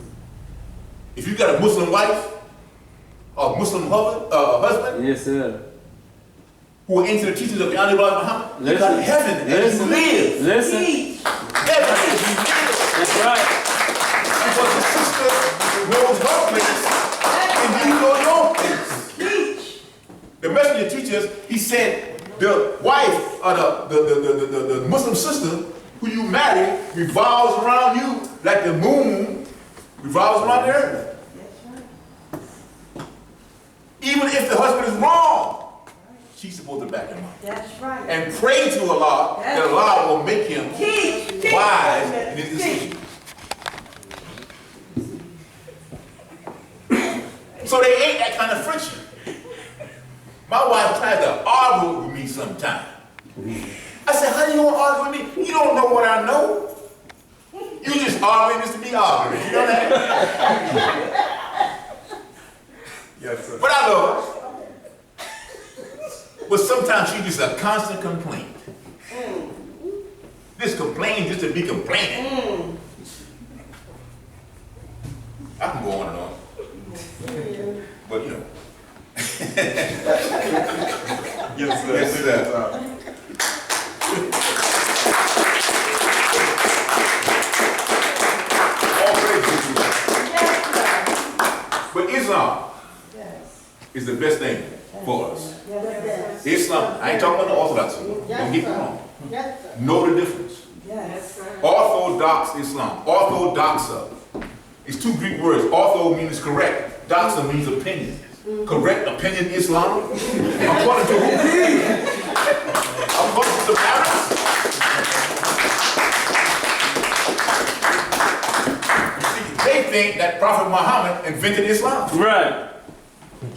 If you got a Muslim wife or a Muslim husband Yes, sir. who are into the teachings of the Honorable Muhammad, you got heaven as you live. Listen. Teach. Heaven as you live. That's right. Because the sister knows her place and you know your place. Teach. The messenger teaches, he said, the wife or the Muslim sister who you marry revolves around you like the moon revolves around the earth. That's right. Even if the husband is wrong, she's supposed to back him up. That's right. And pray to Allah that Allah will make him Teach. wise in his decision. So they ain't that kind of friction. My wife tries to argue with me sometimes. I said, how do you want to argue with me? You don't know what I know. You just arguing just to be arguing. You know that? Yes, sir. But I love her. But sometimes she's just a constant complaint. Just complaining just to be complaining. I can go on and on. But you know. Yes, sir. Yes, sir. All praise to you. But Islam is the best thing for us. Yes, Islam, I ain't talking about the Orthodox. Don't get me wrong. yes, sir. Know the difference. Yes. Orthodox Islam. Orthodoxa. It's two Greek words. Ortho means correct. Doxa means opinion. Correct opinion Islam? According to who? According to the parents? They think that Prophet Muhammad invented Islam. Right.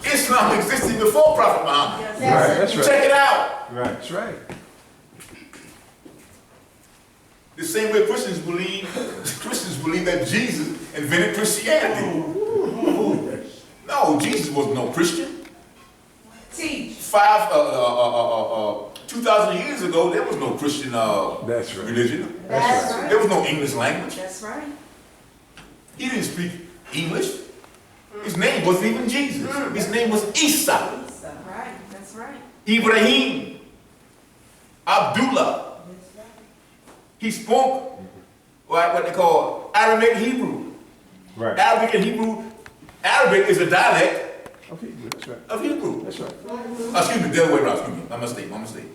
Islam existed before Prophet Muhammad. Right, that's right. Check it out. Right, that's right. The same way Christians believe that Jesus invented Christianity. No, Jesus was no Christian. Teach. 2,000 years ago, there was no Christian That's right. religion. That's right. There was no English language. That's right. He didn't speak English. His name wasn't even Jesus. His name was Isa, Right. That's right. Ibrahim, Abdullah. He spoke what they call Aramaic Hebrew. Right. Arabic and Hebrew. Arabic is a dialect Okay, that's right. of Hebrew. That's right. Excuse me, the other way around. Excuse me. My mistake.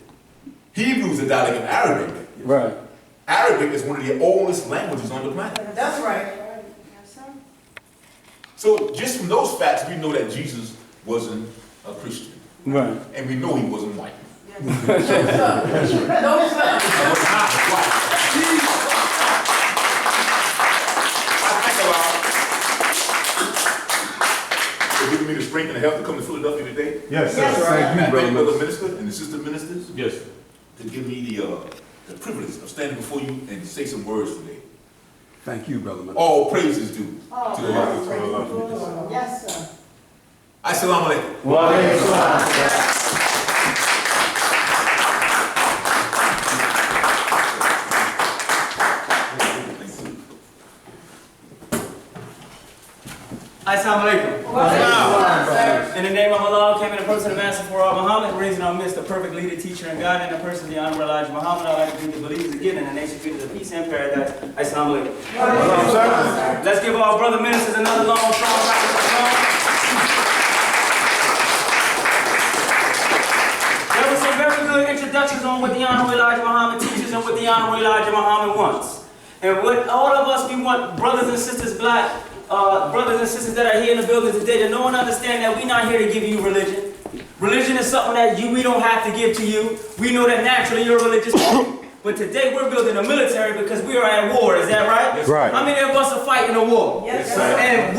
Hebrew is a dialect of Arabic. Right. Arabic is one of the oldest languages on the planet. That's right. Yes, sir. So just from those facts, we know that Jesus wasn't a Christian. Right. And we know he wasn't white. No, sir. He was not white. I think about giving me the strength and the health to come to Philadelphia today. Yes, sir. Yes, sir. Thank you, And brother. thank Brother Minister and the assistant ministers Yes, sir. to give me the privilege of standing before you and say some words today. Thank you, brother. All praise is due Oh, to Allah. yes, sir. Assalamu alaikum. Assalamu alaikum. In the name of Allah, came in the person of Master for Muhammad, raising our midst a perfect leader, teacher, and guide, in the person of the Honorable Elijah Muhammad. I'd like to bring the believers again in the nation of peace and paradise. Assalamu alaikum. Let's give our brother ministers another long, strong round of applause. There were some very good introductions on what the Honorable Elijah Muhammad teaches and what the Honorable Elijah Muhammad wants. And what all of us, we want brothers and sisters, black brothers and sisters that are here in the building today to know and understand that we're not here to give you religion. Religion is something that we don't have to give to you. We know that naturally you're religious. But today we're building a military because we are at war. Is that right? Right. How many of us are fighting a war? Yes, sir. sir. And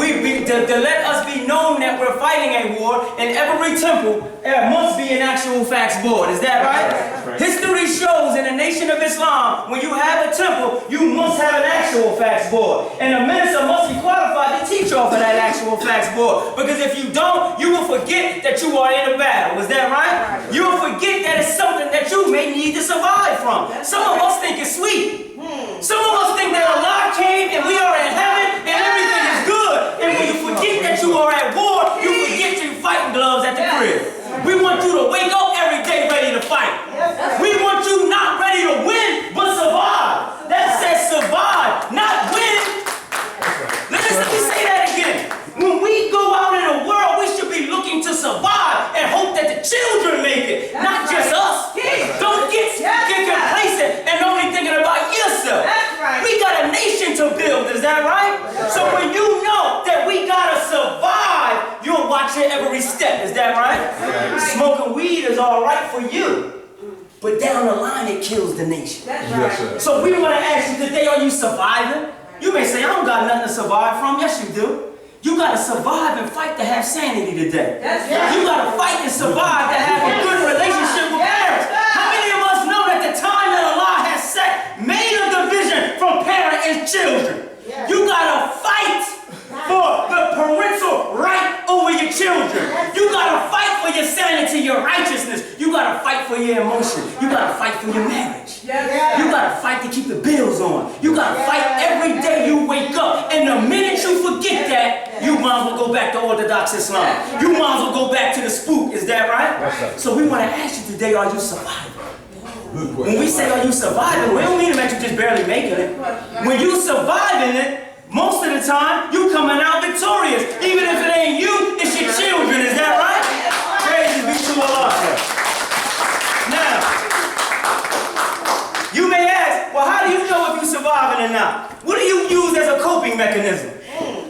to let us be known that we're fighting a war, in every temple there must be an actual facts board. Is that right? Right. History shows in the nation of Islam, when you have a temple, you must have an actual facts board. And a minister must be qualified to teach off of that actual facts board. Because if you don't, you will forget that you are in a battle. Is that right? You will forget that it's something that you may need to survive from. Some of us think it's sweet. Some of us think that Allah came and we are in heaven and everything is good. And when you forget that you are at war, you forget your fighting gloves at the crib. We want you to wake up every day ready to fight. We want you not ready to win, but survive. That says survive, not win. Let me say that again. When we go out in the world, we should be looking to survive and hope that the children make it, not just us. Don't get complacent and only thinking about yourself. That's right. We got a nation to build, is that right? So when you know that we gotta survive, you'll watch it every step, is that right? Smoking weed is all right for you, but down the line it kills the nation. That's Yes, right. sir. So we want to ask you today, are you surviving? You may say, I don't got nothing to survive from. Yes, you do. You got to survive and fight to have sanity today. That's right. You got to fight and survive to have a good relationship with parents. How many of us know that the time that Allah has set made a division from parent and children? Yes. You got to fight for the parental right over your children. You got to fight for your sanity, your righteousness. You got to fight for your emotion. You got to fight for your marriage. You got to fight to keep the bills on. You got to fight every day you wake up. And the minute you forget that, you might as well go back to Orthodox Islam. You might as well go back to the spook. Is that right? So we want to ask you today, are you surviving? When we say are you surviving, we don't mean that you're just barely making it. When you surviving it, most of the time, you coming out victorious. Even if it ain't you, it's your children. Is that right? Praise be to Allah. Now, you may ask, well, how do you and out. What do you use as a coping mechanism?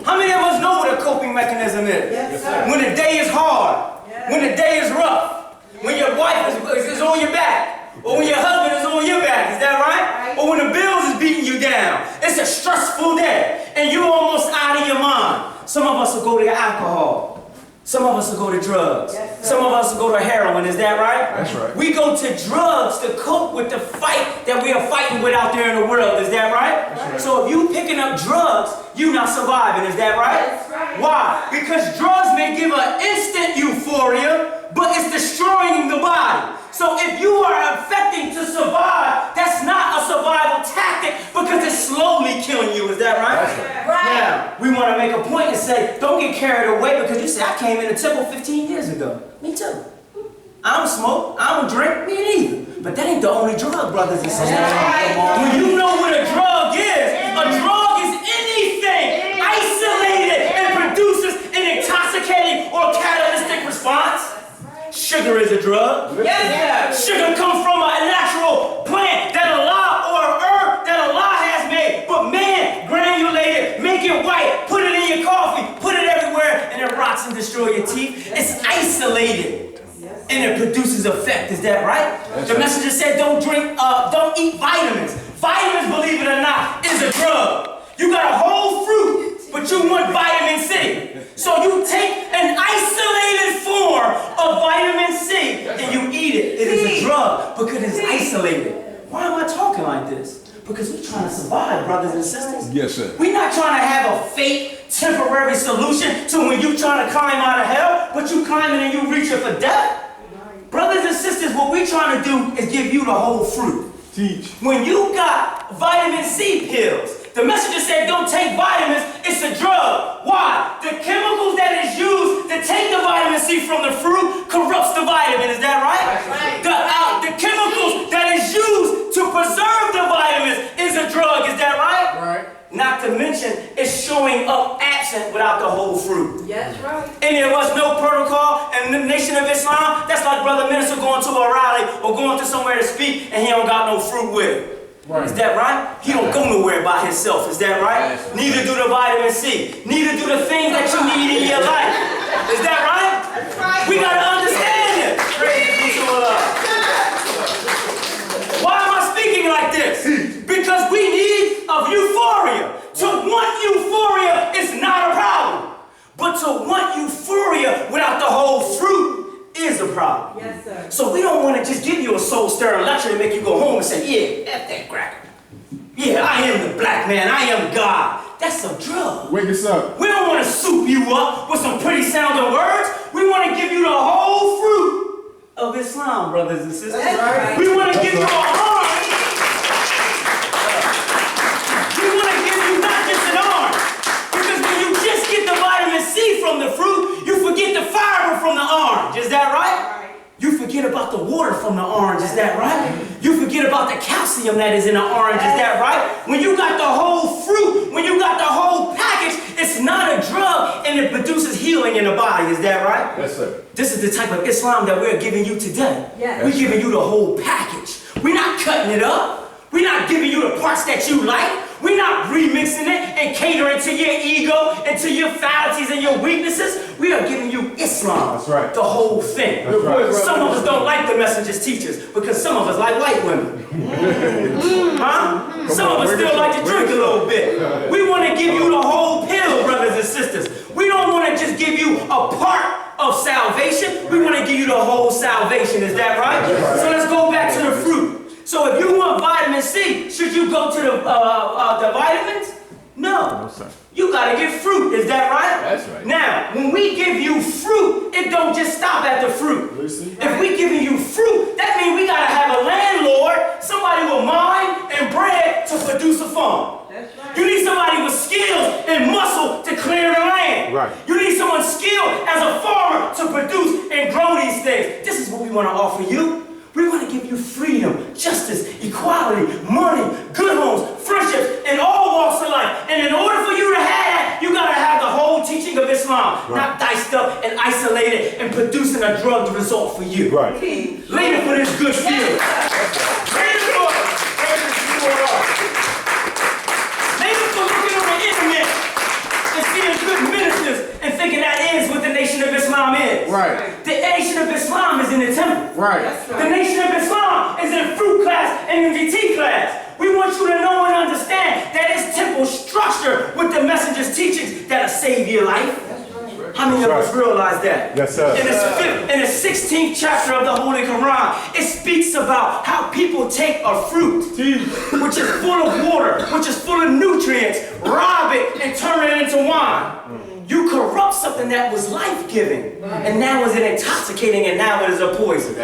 How many of us know what a coping mechanism is? Yes, sir. When the day is hard, when the day is rough, when your wife is on your back, or when your husband is on your back, is that right? Or when the bills is beating you down. It's a stressful day, and you're almost out of your mind. Some of us will go to alcohol. Some of us will go to drugs. Yes, some of us will go to heroin. Is that right? That's right. We go to drugs to cope with the fight that we are fighting with out there in the world. Is that right? That's right. So if you picking up drugs, you're not surviving. Is that right? That's right. Why? Because drugs may give an instant euphoria, but it's destroying the body. So if you are affecting to survive, that's not a survival tactic because it's slowly killing you. Is that right? Right. Now, we want to make a point and say, don't get carried away because you say, I came in the temple 15 years ago. Me too. I don't smoke, I don't drink, me neither. But that ain't the only drug, brothers and sisters. When you know what a drug is anything isolated and produces an intoxicating or catalytic response. Sugar is a drug. Yes, Sugar comes from a natural plant that Allah or herb that Allah has made. But man granulated, make it white, put it in your coffee, put it everywhere, and it rots and destroys your teeth. It's isolated. And it produces effect. Is that right? The messenger said don't eat vitamins. Vitamins, believe it or not, is a drug. You got a whole fruit, but you want vitamin C. So you take an isolated form of vitamin C and you eat it. It is a drug because it's isolated. Why am I talking like this? Because we're trying to survive, brothers and sisters. Yes, sir. We're not trying to have a fake, temporary solution to when you're trying to climb out of hell, but you climbing and you reaching for death. Brothers and sisters, what we're trying to do is give you the whole fruit. Teach. When you got vitamin C pills, the messenger said don't take vitamins, it's a drug. Why? The chemicals that is used to take the vitamin C from the fruit corrupts the vitamin, is that right? The chemicals that is used to preserve the vitamins is a drug, is that right? Right. Not to mention, it's showing up absent without the whole fruit. Yes, right. And there was no protocol in the Nation of Islam. That's like Brother Minister going to a rally or going to somewhere to speak and he don't got no fruit with him. Right. Is that right? He don't go nowhere by himself. Is that right? Neither do the vitamin C. Neither do the things that you need in your life. Is that right? That's right. We got to understand it. Why am I speaking like this? Because we need of euphoria. To want euphoria is not a problem. But to want euphoria without the whole fruit is a problem. Yes, sir. So we don't want to just give you a soul-stirring lecture to make you go home and say, yeah, F that cracker. Yeah, I am the black man. I am God. That's a drug. Wake us up. We don't want to soup you up with some pretty sounding words. We want to give you the whole fruit of Islam, brothers and sisters. That's right. We want to give you a orange. We want to give you not just an orange. Because when you just get the vitamin C from the fruit, you forget the fiber from the orange. Is that right? You forget about the water from the orange. Is that right? You forget about the calcium that is in the orange. Is that right? When you got the whole fruit, when you got the whole package, it's not a drug and it produces healing in the body. Is that right? Yes, sir. This is the type of Islam that we're giving you today. Yes. We're giving you the whole package. We're not cutting it up. We're not giving you the parts that you like. We're not remixing it and catering to your ego and to your fallacies and your weaknesses. We are giving you Islam. That's right. The whole thing. That's right. Some of us don't like the messenger's teachers because some of us like white women. Huh? Some of us still like to drink a little bit. We want to give you the whole pill, brothers and sisters. We don't want to just give you a part of salvation. We want to give you the whole salvation. Is that right? So let's go back to the fruit. So if you want vitamin C, should you go to the vitamins? No. sir. You gotta get fruit, is that right? That's right. Now, when we give you fruit, it don't just stop at the fruit. If we giving you fruit, that means we gotta have a landlord, somebody with mind and bread to produce a farm. That's right. You need somebody with skills and muscle to clear the land. Right. You need someone skilled as a farmer to produce and grow these things. This is what we want to offer you. We want to give you freedom, justice, equality, money, good homes, friendships, and all walks of life. And in order for you to have that, you got to have the whole teaching of Islam, not diced up and isolated and producing a drugged result for you. Right. Later for this good feeling. Later for it. save your life. How many of us realize that? Yes, sir. In the 16th chapter of the Holy Quran, it speaks about how people take a fruit, which is full of water, which is full of nutrients, rob it, and turn it into wine. You corrupt something that was life-giving, and now is it intoxicating, and now it is a poison.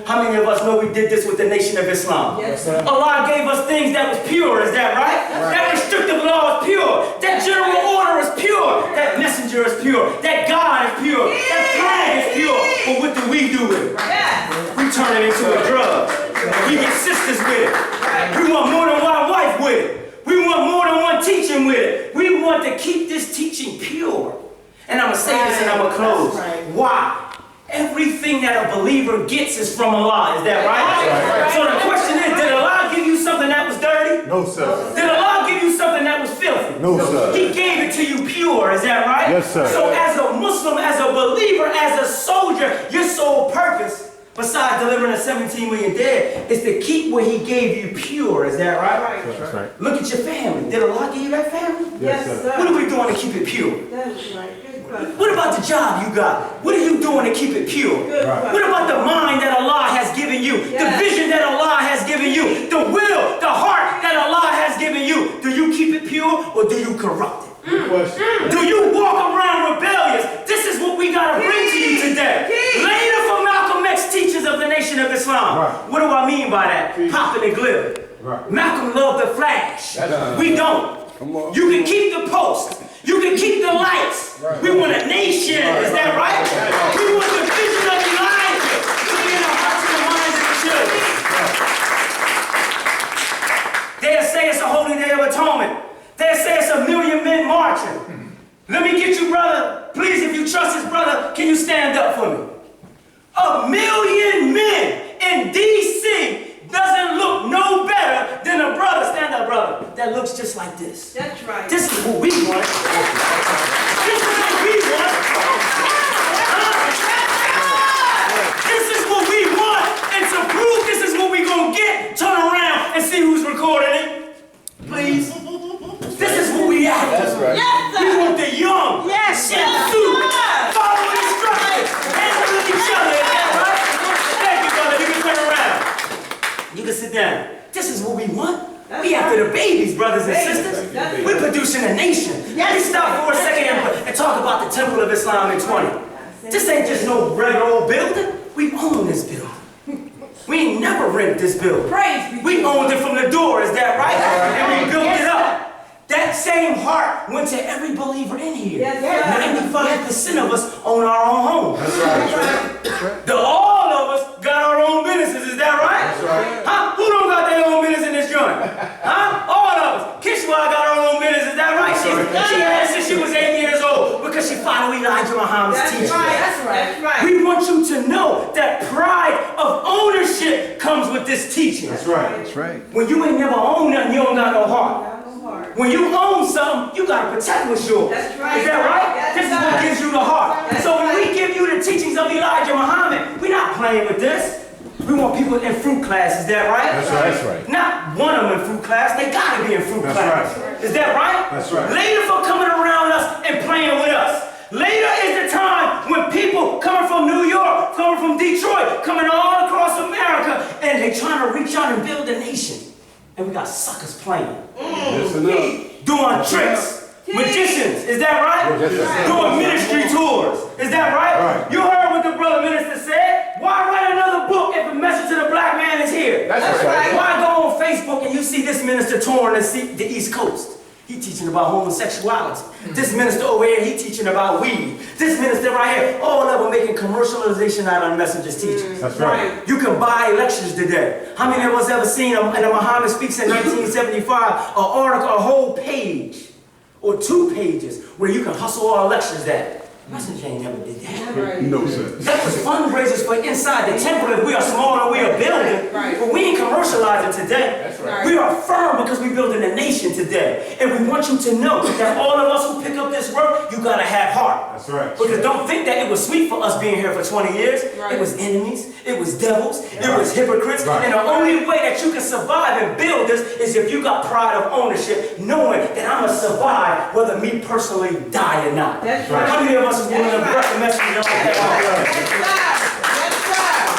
How many of us know we did this with the Nation of Islam? Yes, Allah gave us things that was pure, is that right? That restrictive law is pure. That general order is pure. That messenger is pure. That God is pure. That flag is pure. But what do we do with it? We turn it into a drug. We get sisters with it. We want more than one wife with it. We want more than one teaching with it. We want to keep this teaching pure. And I'm going to say this and I'm going to close. Why? Everything that a believer gets is from Allah. Is that right? So the question is, did Allah give you something that was dirty? No, sir. Did Allah give you something that was filthy? No, sir. He gave it to you pure. Is that right? Yes, sir. So as a Muslim, as a believer, as a soldier, your sole purpose, besides delivering the 17 million dead, is to keep what He gave you pure. Is that right? That's right. Look at your family. Did Allah give you that family? Yes, sir. What are we doing to keep it pure? That's right. Good question. What about the job you got? What are you doing to keep it pure? What about the mind that Allah has given you? The vision that Allah has given you? The will, the heart that Allah has given you? Do you keep it pure or do you corrupt it? Do you walk around rebellious? This is what we got to bring to you today. Later for Malcolm X, teachers of the Nation of Islam. What do I mean by that? Popping and glitter. Malcolm loved the flash. We don't. You can keep the post. You can keep the lights. We want a nation. Is that right? We want the vision of Elijah to be in the hearts and the minds of the children. They'll say it's a holy day of atonement. They'll say it's a million men marching. Let me get you, brother. Please, if you trust this brother, can you stand up for me? A million men in D.C. doesn't look no better than a brother, stand up brother, that looks just like this. That's right. This is what we want. This is what we want. This is what we want. And to prove this is what we're going to get, turn around and see who's recording it. Please. This is what we after. Yes, sir. We want the young. Yes, sir. In suit. Following instructions. Handling each other. Is that right? Thank you, brother. You can turn around. You can sit down. This is what we want. We after the babies, brothers and sisters. We're producing a nation. Let me stop for a second and talk about the Temple of Islam in 20. This ain't just no regular old building. We own this building. We ain't never rented this building. We owned it from the door, is that right? And we built it up. That same heart went to every believer in here. 95% of us own our own homes. All of us got our own businesses, is that right? Huh? Who don't got their own business in this joint? Huh? All of us. Kishwa got her own business, is that right? She had it since she was 8 years old because she followed Elijah Muhammad's teaching. That's right. We want you to know that pride of ownership comes with this teaching. That's right. That's right. When you ain't never owned nothing, you don't got no heart. When you own something, you gotta protect what's yours. That's right. Is that right? This is what gives you the heart. So when we give you the teachings of Elijah Muhammad, we're not playing with this. We want people in fruit class, is that right? That's right. That's right. Not one of them in fruit class, they gotta be in fruit class. Right. Is that right? That's right. Later for coming around us and playing with us. Later is the time when people coming from New York, coming from Detroit, coming all across America, and they trying to reach out and build a nation. And we got suckers playing. Doing tricks. Magicians, is that right? Doing ministry tours. Is that right? You heard what the brother minister said. Why write another book if the message of the black man is here? That's right. Why go on Facebook and you see this minister touring the East Coast? He teaching about homosexuality. This minister over here, he teaching about weed. This minister right here, all of them making commercialization out of the messenger's teachings. That's right. You can buy lectures today. How many of us ever seen in a Muhammad Speaks in 1975, an article, a whole page or 2 pages where you can hustle all lectures at? Messenger ain't never did that. No, sir. That was fundraisers for inside the temple. If we are small and we are building, but we ain't commercializing socializing today. That's right. We are firm because we're building a nation today. And we want you to know that all of us who pick up this work, you gotta have heart. That's right. Because don't think that it was sweet for us being here for 20 years. Right. It was enemies, it was devils, it was hypocrites. Right. And the only way that you can survive and build this is if you got pride of ownership, knowing that I'm gonna survive whether me personally die or not. That's right. How many of us is willing to break the message on that? That's right.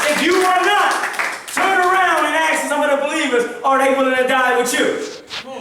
If you are not, turn around and ask some of the believers, are they willing to die with you?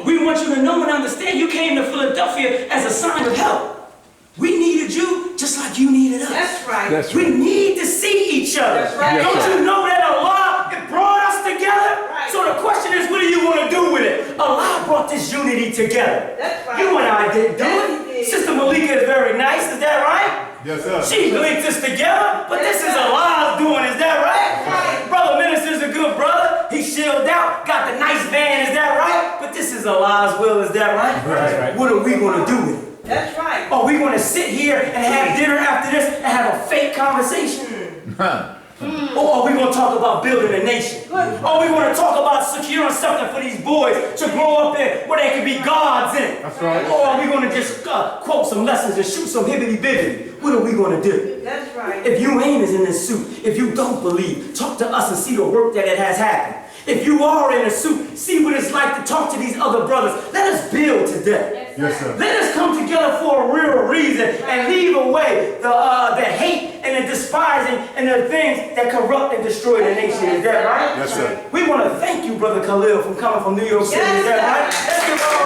We want you to know and understand you came to Philadelphia as a sign of help. We needed you just like you needed us. That's right. That's We right. need to see each other. That's right. Don't you know that Allah it brought us together? Right. So the question is, what do you want to do with it? Allah brought this unity together. That's right. You and I didn't do Yes, it. He did. Sister Malikah is very nice, is that right? Yes, sir. She linked us together, but this is Allah's doing, is that right? Right. Brother Minister's a good brother. He shielded out, got the nice van, is that right? But this is Allah's will, is that right? Right. What are we going to do with it? That's right. Are we going to sit here and have dinner after this and have a fake conversation? Or are we going to talk about building a nation? Or we want to talk about securing something for these boys to grow up in where they can be gods in it? That's right. Or are we going to just quote some lessons and shoot some hibbity-bibbity? What are we going to do? That's right. If you ain't is in this suit, if you don't believe, talk to us and see the work that it has happened. If you are in a suit, see what it's like to talk to these other brothers. Let us build today. Yes, sir. Let us come together for a real reason and leave away the hate and the despising and the things that corrupt and destroy the nation. Is that right? Yes, sir. We want to thank you, Brother Khalif, for coming from New York City. Is that right? Let's give all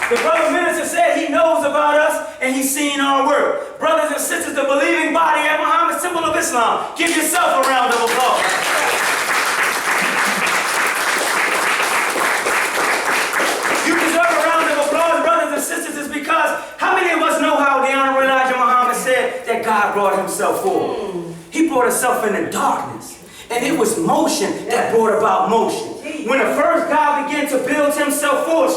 the Brother Minister said he knows about us and he's seen our work. Brothers and sisters, the believing body at Muhammad's Temple of Islam, give yourself a round of applause. You deserve a round of applause, brothers and sisters, is because how many of us know how the Honorable Elijah Muhammad said that God brought himself forward? He brought himself into darkness. And it was motion that brought about motion. When the first God began to build himself forward,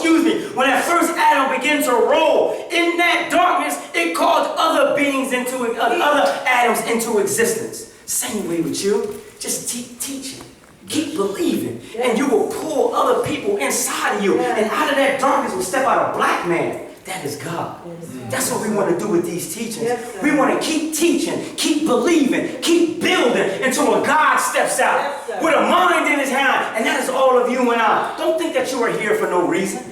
when that first Adam began to roll in that darkness, it called other beings other Adams into existence. Same way with you. Just keep teaching. Keep believing. And you will pull other people inside of you. And out of that darkness will step out a black man. That is God. That's what we want to do with these teachings. We want to keep teaching, keep believing, keep building until a God steps out with a mind in his hand. And that is all of you and I. Don't think that you are here for no reason.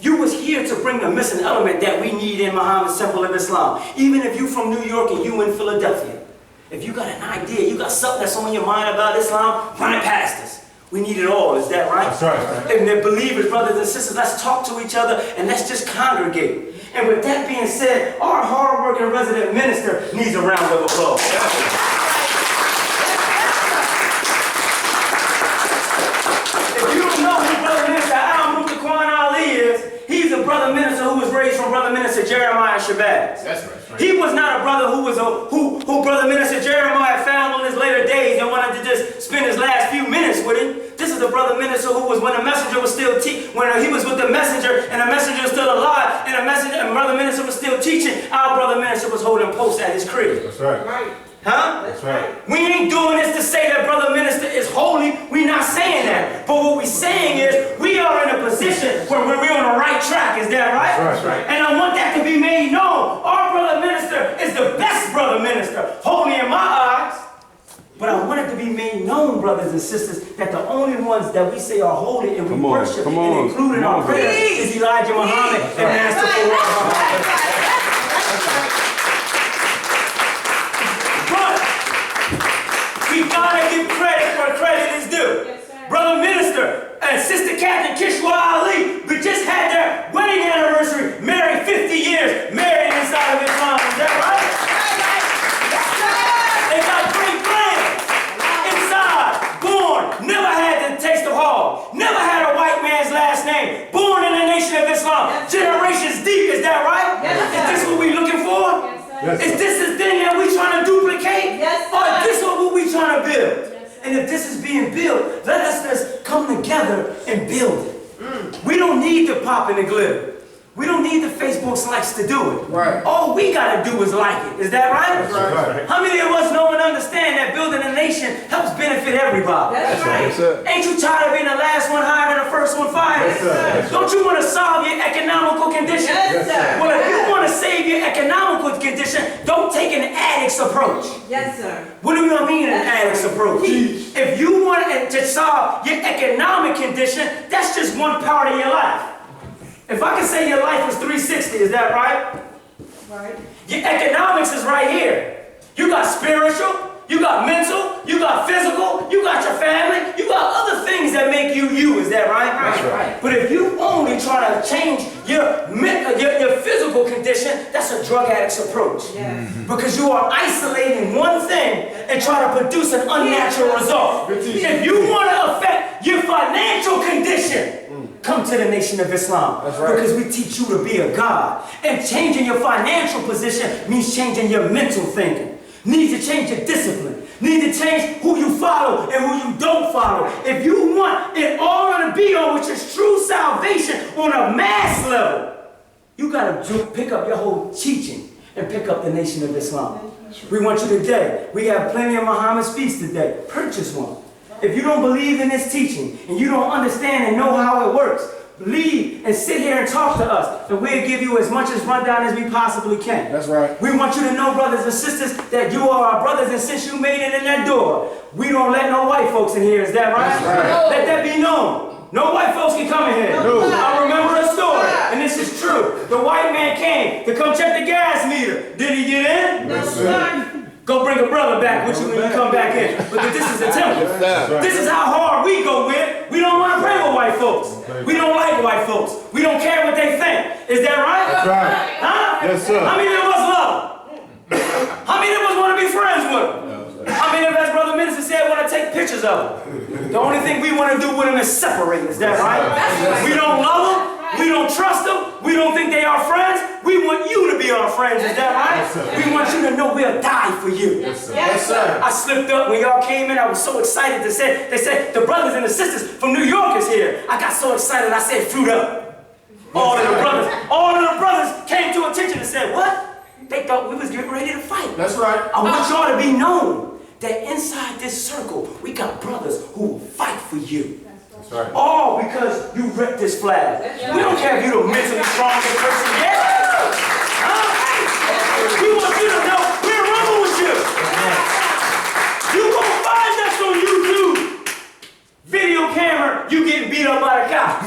You was here to bring the missing element that we need in Muhammad's Temple of Islam. Even if you from New York and you in Philadelphia. If you got an idea, you got something that's on your mind about Islam, run it past us. We need it all, is that right? That's right. And they're believers, brothers and sisters, let's talk to each other and let's just congregate. And with that being said, our hard-working resident minister needs a round of applause. If you don't know who Brother Minister Ali is, he's a brother minister who was raised from Brother Minister Jeremiah Shabazz. That's right. He was not a brother who was who Brother Minister Jeremiah found on his later days and wanted to just spend his last few minutes with him. This is the brother minister who was when the messenger was still when he was with the messenger and the messenger was still alive and brother minister was still teaching. Our brother minister was holding posts at his crib. That's right. Right. Huh? That's right. We ain't doing this to say that brother minister is holy. We not saying that. But what we saying is we are in a position where we're on the right track. Is that right? That's right. And I want that to be made known. Our brother minister is the best brother minister, holy in my eyes. But I want it to be made known, brothers and sisters, that the only ones that we say are holy and we worship and include in our prayers is Elijah Muhammad and Master Farah Muhammad. We gotta give credit where credit is due. Brother Minister and Sister Captain Kishwa Ali, we just had their wedding anniversary, married 50 years, married inside of Islam. Is that right? They got 3 grands inside, born, never had the taste of hall, never had a white man's last name, born in the nation of Islam, generations deep. Is that right? Is this what we looking for? Is this the thing that we trying to duplicate? Or is this what we trying to build? And if this is being built, let us just come together and build it. We don't need the pop and the glitter. We don't need the Facebook's likes to do it. Right. All we gotta do is like it. Is that right? That's right. How many of us know and understand that building a nation helps benefit everybody? That's right. Yes, sir. Ain't you tired of being the last one hired and the first one fired? Yes, sir. Don't you want to solve your economical condition? Yes, sir. Well, if you want to save your economical condition, don't take an addict's approach. Yes, sir. What do you mean an addict's approach? If you want to solve your economic condition, that's just one part of your life. If I can say your life is 360, is that right? Right. Your economics is right here. You got spiritual, you got mental, you got physical, you got your family, you got other things that make you you, is that right? That's right. But if you only try to change your physical condition, that's a drug addict's approach. Yes. Because you are isolating one thing and try to produce an unnatural result. If you want to affect your financial condition, come to the Nation of Islam. That's right. Because we teach you to be a God. And changing your financial position means changing your mental thinking. Need to change your discipline. Need to change who you follow and who you don't follow. If you want it all to be on, which is true salvation on a mass level, you got to pick up your whole teaching and pick up the Nation of Islam. We want you today. We have plenty of Muhammad's feasts today. Purchase one. If you don't believe in this teaching and you don't understand and know how it works, leave and sit here and talk to us, and we'll give you as much as rundown as we possibly can. That's right. We want you to know, brothers and sisters, that you are our brothers, and since you made it in that door, we don't let no white folks in here. Is that right? That's right. Let that be known. No white folks can come in here. No. I remember a story, and this is true. The white man came to come check the gas meter. Did he get in? No, sir. Go bring a brother back with you when you come back in. But this is a temple. This is how hard we go with. We don't want to pray with white folks. We don't like white folks. We don't care what they think. Is that right? That's right. Huh? Yes, sir. How many of us love them? How many of us want to be friends with them? How many of us, Brother Minister said, want to take pictures of them? The only thing we want to do with them is separate. Is that right? We don't love them. We don't trust them. We don't think they are friends. We want you to be our friends. Is that right? We want you to know we'll die for you. Yes, sir. I slipped up when y'all came in. I was so excited to say, they said, the brothers and the sisters from New York is here. I got so excited, I said, fruit up. All of the brothers came to attention and said, what? They thought we was getting ready to fight. That's right. I want y'all to be known that inside this circle, we got brothers who will fight for you. That's right. All because you ripped this flag. We don't care if you're the mentally strongest person yet. Huh? We want you to know we're running with you. You gonna find us on YouTube. Video camera, you getting beat up by the cops.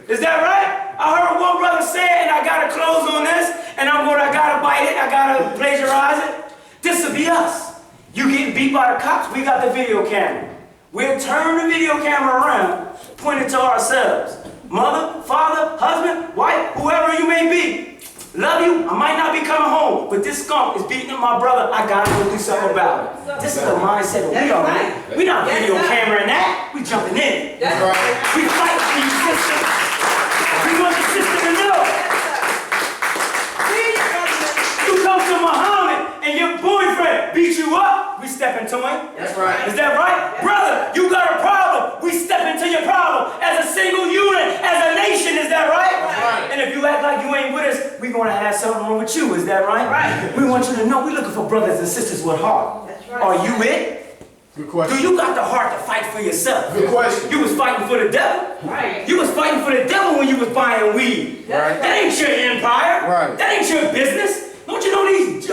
Is that right? I heard one brother say it, and I gotta close on this, and I gotta bite it, I gotta plagiarize it. This will be us. You getting beat by the cops, we got the video camera. We'll turn the video camera around, point it to ourselves. Mother, father, husband, wife, whoever you may be. Love you, I might not be coming home, but this skunk is beating up my brother, I gotta go do something about it. This is the mindset that we are in. We're not video camera in that, we jumping in. That's right. We fight for you, sister. We want the sister to know. You come to Muhammad and your boyfriend beat you up, we step into him. That's right. Is that right? Brother, you got a problem, we step into your problem as a single unit, as a nation, is that right? That's right. And if you act like you ain't with us, we're gonna have something wrong with you, is that right? Right. We want you to know we're looking for brothers and sisters with heart. That's right. Are you it? Good Do question. you got the heart to fight for yourself? Good question. You was fighting for the devil. Right. You was fighting for the devil when you was buying weed. Right. That ain't your empire. Right. That ain't your business. Don't you know these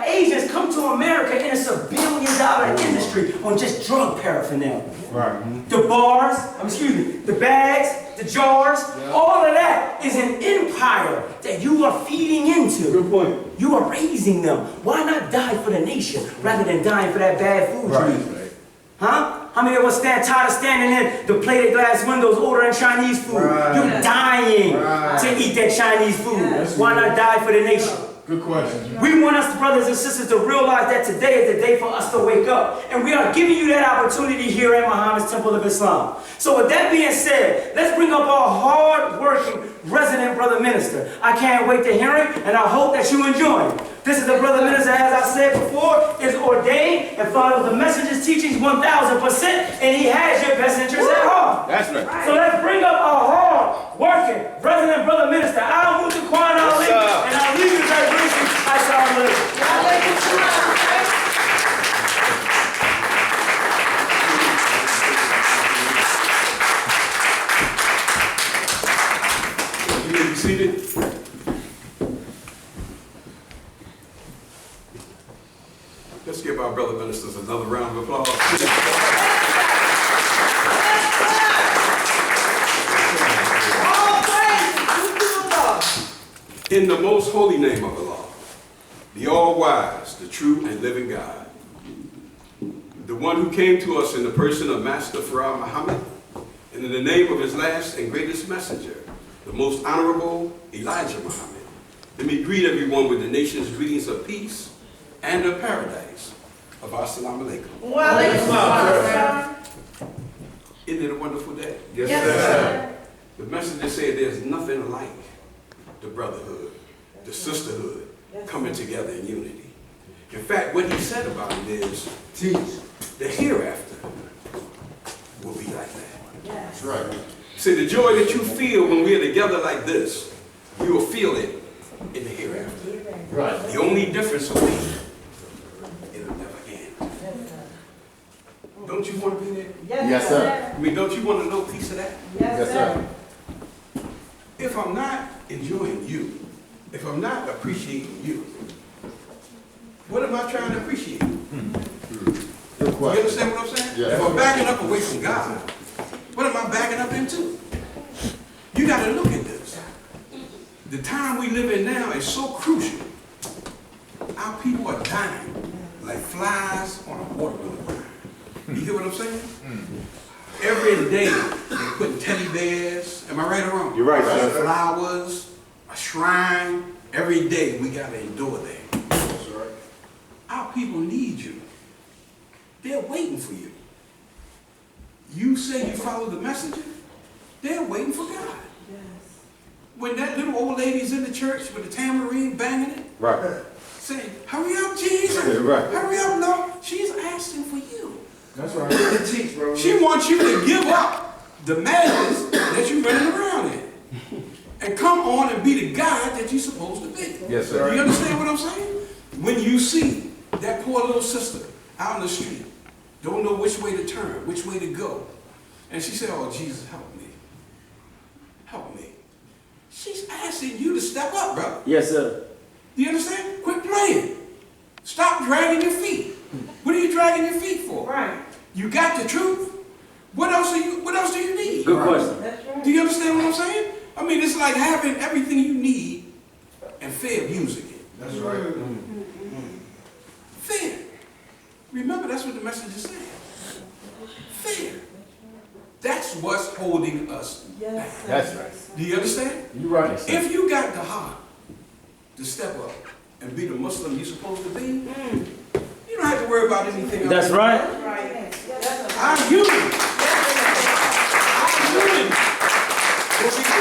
Asians come to America and it's $1 billion industry on just drug paraphernalia. Right. The bars, the bags, the jars, all of that is an empire that you are feeding into. Good point. You are raising them. Why not die for the nation rather than dying for that bad food you eat? Huh? How many of us stand tired of standing in the plated glass windows ordering Chinese food? Right. You're dying Right. to eat that Chinese food. Why not die for the nation? Good question. We want us, brothers and sisters, to realize that today is the day for us to wake up. And we are giving you that opportunity here at Muhammad's Temple of Islam. So with that being said, let's bring up our hard-working resident brother minister. I can't wait to hear him, and I hope that you enjoy him. This is the brother minister, as I said before, is ordained and follows the messenger's teachings 1000%, and he has your best interests at heart. That's right. So let's bring up our hard-working resident brother minister, Al Mutaquan Ali, and I'll leave you very briefly. Assalamu alaikum. You may be seated. Let's give our brother ministers another round of applause. In the most holy name of Allah, the all-wise, the true and living God, the one who came to us in the person of Master Farah Muhammad, and in the name of his last and greatest messenger, the most honorable Elijah Muhammad, let me greet everyone with the nation's greetings of peace and of paradise. Of Assalamu alaikum. Isn't it a wonderful day? Yes, sir. The messenger said there's nothing like the brotherhood, the sisterhood, coming together in unity. In fact, what he said about it is, the hereafter will be like that. That's right. See, the joy that you feel when we're together like this, you will feel it in the hereafter. Right. The only difference will be, it'll never end. Don't you want to be there? Yes, sir. I mean, don't you want to know a piece of that? Yes, sir. If I'm not enjoying you, if I'm not appreciating you, what am I trying to appreciate? Good You question. understand what I'm saying? Yes. If I'm backing up away from God, what am I backing up into? You got to look at this. The time we live in now is so crucial. Our people are dying like flies on a watermelon vine. You hear what I'm saying? Every day they're putting teddy bears. Am I right or wrong? You're right, sir. Flowers, a shrine. Every day we got to endure that. That's right. Our people need you. They're waiting for you. You say you follow the messenger, they're waiting for God. When that little old lady's in the church with the tambourine banging it, Right. saying, hurry up, Jesus, Yeah, right. hurry up, Lord, she's asking for you. That's right. Teach, bro. She wants you to give up the madness that you're running around in and come on and be the God that you're supposed to be. Yes, sir. You understand what I'm saying? When you see that poor little sister out in the street, don't know which way to turn, which way to go, and she said, oh, Jesus, help me. Help me. She's asking you to step up, brother. Yes, sir. Do you understand? Quit playing. Stop dragging your feet. What are you dragging your feet for? Right. You got the truth. What else do you need? Good question. That's right. Do you understand what I'm saying? I mean, it's like having everything you need and fair using it. That's right. Fair. Remember, that's what the message is saying. Fair. That's what's holding us back. That's right. Do you understand? You're right. If you got the heart to step up and be the Muslim you're supposed to be, you don't have to worry about anything else. That's right. Right. That's Our unity. Our unity. What we do.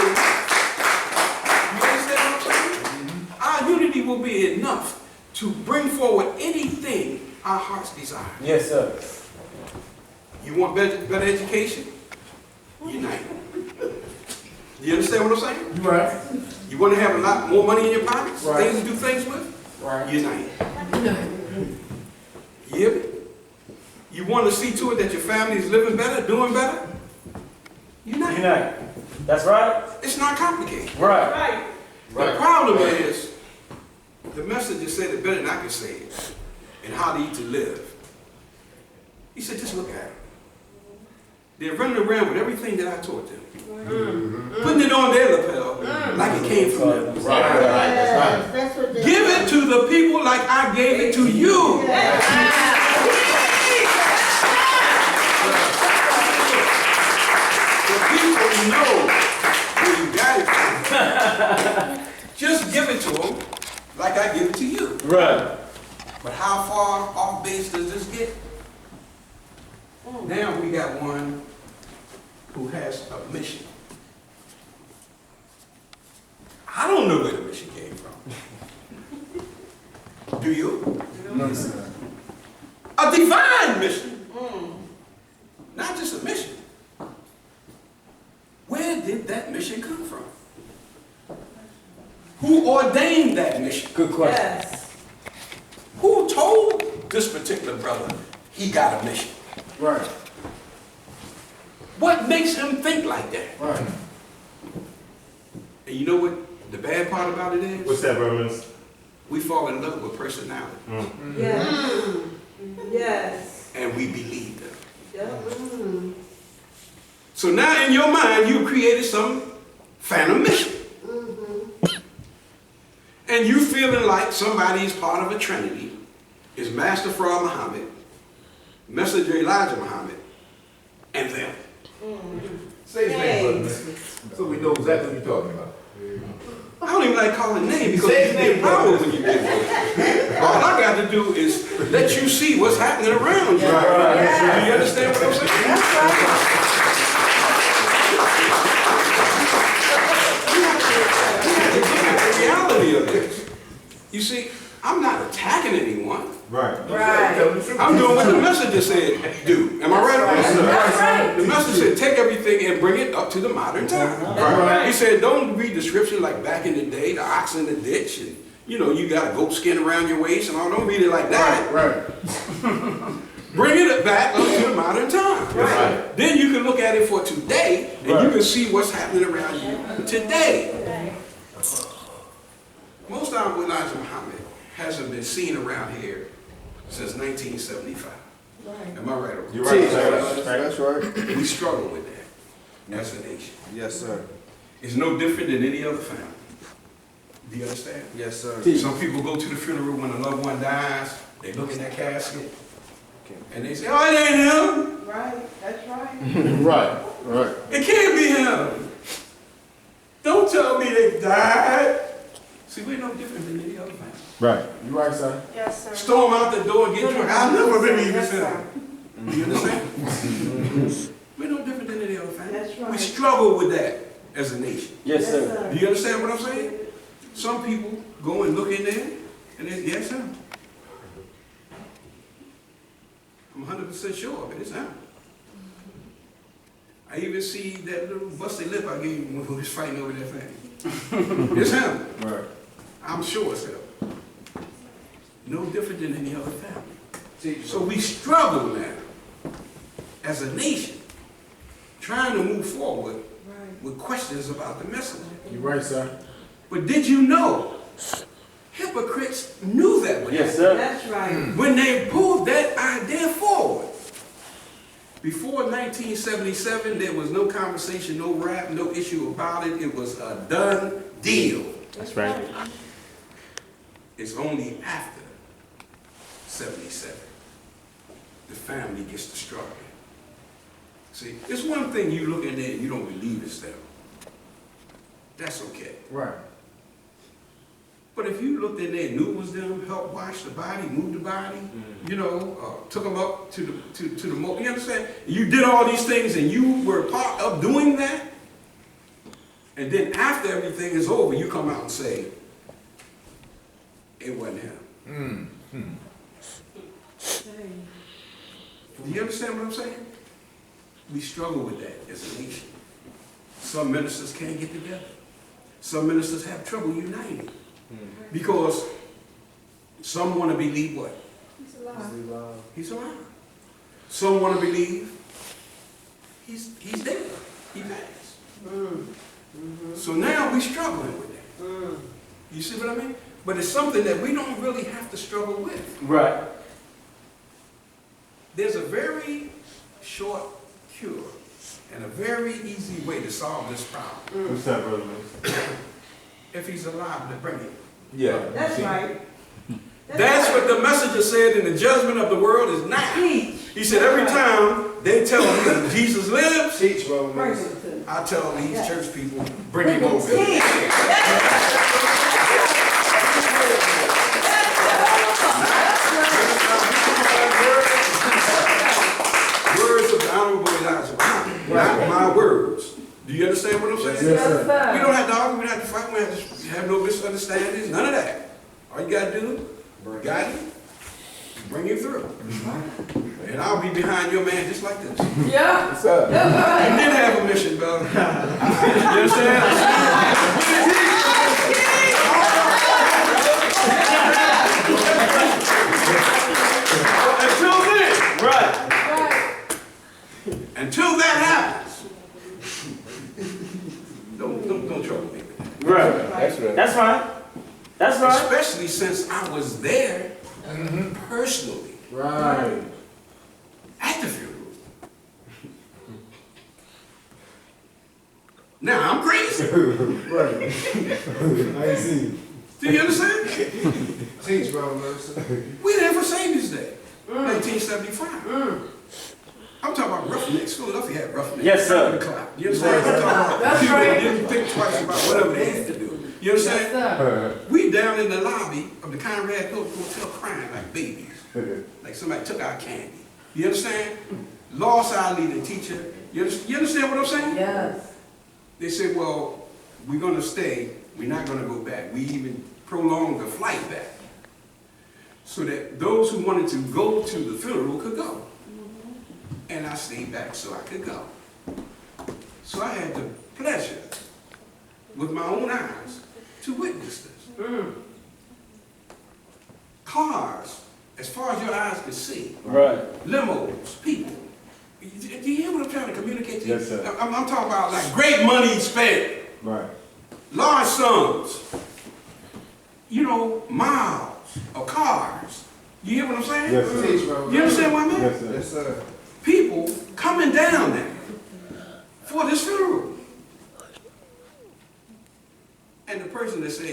You understand what I'm saying? Our unity will be enough to bring forward anything our hearts desire. Yes, sir. You want better education? Unite. You understand what I'm saying? Right. You want to have a lot more money in your pockets? Right. Things to do things with? Right. Unite. You hear me? You want to see to it that your family is living better, doing better? Unite. Unite. That's right. It's not complicated. Right. right. The problem is, the messenger said it better than I can say it, and how they to live. He said, just look at them. They're running around with everything that I taught them. Putting it on their lapel like it came from them. Right. That's what they Give it to the people like I gave it to you. The people know where you got it from. Just give it to them like I give it to you. Right. But how far off base does this get? Now we got one who has a mission. I don't know where the mission came from. Do you? No, sir. A divine mission. Not just a mission. Where did that mission come from? Who ordained that mission? Good question. Yes. Who told this particular brother he got a mission? Right. What makes him think like that? Right. And you know what the bad part about it is? What's that, Brother Minister? We fall in love with personality. Yes. Yes. And we believe them. Yeah. So now in your mind, you created some phantom mission. And you feeling like somebody is part of a trinity, is Master Fraud Muhammad, Messenger Elijah Muhammad, and them. Say his name, Brother Minister, so we know exactly what you're talking about. I don't even like calling names because Say his it's name, power brother. when you get it. All I got to do is let you see what's happening around you. Do you understand what I'm saying? The reality of this. You see, I'm not attacking anyone. Right. Right. I'm doing what the messenger said do. Am I right about That's that? right. The messenger said take everything and bring it up to the modern time. Right. He said don't read the scripture like back in the day, the ox in the ditch, and you know you got a goat skin around your waist and all. Don't read it like that. Right. Bring it back up to the modern time. Right. Then you can look at it for today, and you can see what's happening around you today. Most of Elijah Muhammad hasn't been seen around here since 1975. Am I right? You're right, sir. That's right. We struggle with that as a nation. Yes, sir. It's no different than any other family. Do you understand? Yes, sir. Some people go to the funeral when a loved one dies, they look in that casket, and they say, oh, it ain't him. Right. That's right. Right, right. It can't be him. Don't tell me they died. See, we're no different than any other family. Right. You right, sir? Yes, sir. Storm out the door and get drunk. I'll never believe it's Yes, him. sir. You understand? We're no different than any other family. That's right. We struggle with that as a nation. Yes, sir. Do you understand what I'm saying? Some people go and look in there and they, yes, sir. I'm 100% sure of it. It's him. I even see that little busted lip I gave him when we was fighting over that thing. It's him. Right. I'm sure it's him. No different than any other family. So we struggle now as a nation trying to move forward with questions about the message. You right, sir? But did you know hypocrites knew that would Yes, happen sir. That's right. when they pulled that idea forward? Before 1977, there was no conversation, no rap, no issue about it. It was a done deal. That's right. It's only after 77 the family gets to struggle. See, it's one thing you look in there and you don't believe it's them. That's okay. Right. But if you looked in there and knew it was them, helped wash the body, move the body, you know, took them up to the mo, you understand? You did all these things and you were part of doing that. And then after everything is over, you come out and say, it wasn't him. Do you understand what I'm saying? We struggle with that as a nation. Some ministers can't get together. Some ministers have trouble uniting. Because some want to believe what? He's alive. He's alive. Some want to believe he's dead. He passed. So now we're struggling with that. You see what I mean? But it's something that we don't really have to struggle with. Right. There's a very short cure and a very easy way to solve this problem. What's that, Brother Minister? If he's alive, to bring it. Yeah. That's right. That's what the messenger said in the judgment of the world is now. He said every time they tell me that Jesus lives, Teach, Brother Bring Minister. it to I tell these church people, bring him over. Teach. misunderstandings, none of that. All you gotta do, guide him, bring him through. And I'll be behind your man just like this. Yeah. What's up? You did have a mission, brother. You understand? Until then, Right. until that happens, don't trouble me with that. Right. That's right. That's right. That's right. Especially since I was there personally Right. at the funeral. Now I'm crazy. Right. I see. Do you understand? Teach, Brother Minister. We there for Savior's Day, 1975. I'm talking about Roughnecks. Philadelphia had Roughnecks. Yes, sir. You understand what I'm talking about? That's People right. didn't think twice about whatever they had to do. You understand? Sir. We down in the lobby of the Conrad Hilton Hotel crying like babies. Like somebody took our candy. You understand? Lost our leading teacher. You understand what I'm saying? Yes. They said, well, we're going to stay. We're not going to go back. We even prolonged the flight back so that those who wanted to go to the funeral could go. And I stayed back so I could go. So I had the pleasure, with my own eyes, to witness this. Cars, as far as your eyes can see, Right. limos, people. Do you hear what I'm trying to communicate to you? Yes, sir. I'm talking about like great money spent, Right. large sums, you know, miles of cars. You hear what I'm saying? Yes, sir. Teach, Brother. You understand what I mean? Yes, sir. Yes, sir. People coming down there for this funeral. And the person that said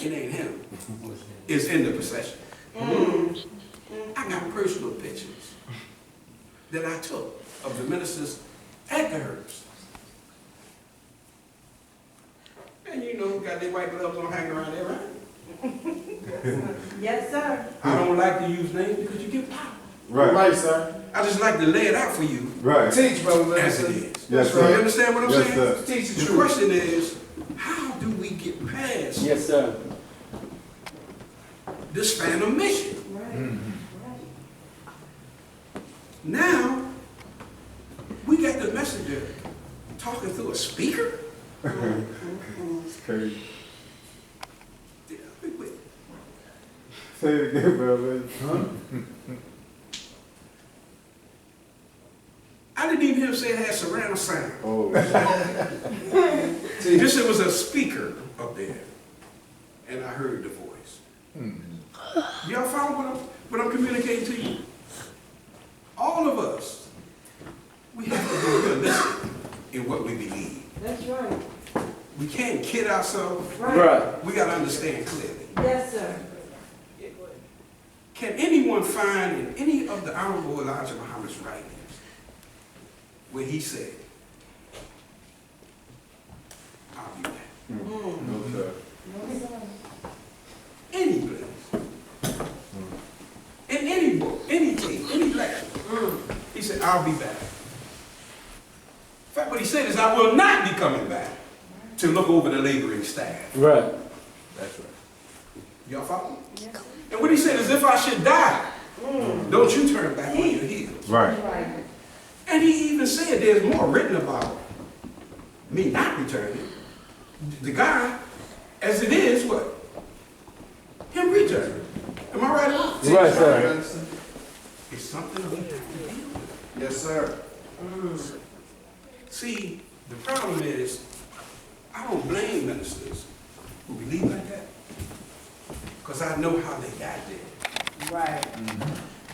it ain't him is in the procession. I got personal pictures that I took of the ministers at the hearse. And you know, got their white gloves on hanging around there, right? Yes, sir. I don't like to use names because you get power. Right. Right, sir. I just like to lay it out for you Right. Teach, Brother as it Minister. is. Yes, You sir. understand what I'm Yes, saying? sir. Teach the The truth. question is, how do we get past Yes, sir. this phantom mission? Right. Now, we got the messenger talking through a speaker? It's crazy. Yeah, wait. Say it again, Brother. Huh? I didn't even hear him say it had surround sound. Oh. Just it was a speaker up there, and I heard the voice. Y'all follow what I'm communicating to you? All of us, we have to be realistic in what we believe. That's right. We can't kid ourselves. Right. We got to understand clearly. Yes, sir. Can anyone find in any of the Honorable Elijah Muhammad's writings where he said, I'll be back? No, sir. Any place. In any book, any tape, any lecture. He said, I'll be back. In fact, what he said is, I will not be coming back to look over the laboring staff. Right. That's right. Y'all follow? And what he said is, if I should die, don't you turn back on your heels. Right. Right. And he even said there's more written about me not returning. The guy, as it is, what? Him returning. Am I right or wrong? Right, sir. It's something we have to deal with. Yes, sir. See, the problem is, I don't blame ministers who believe like that, because I know how they got there. Right.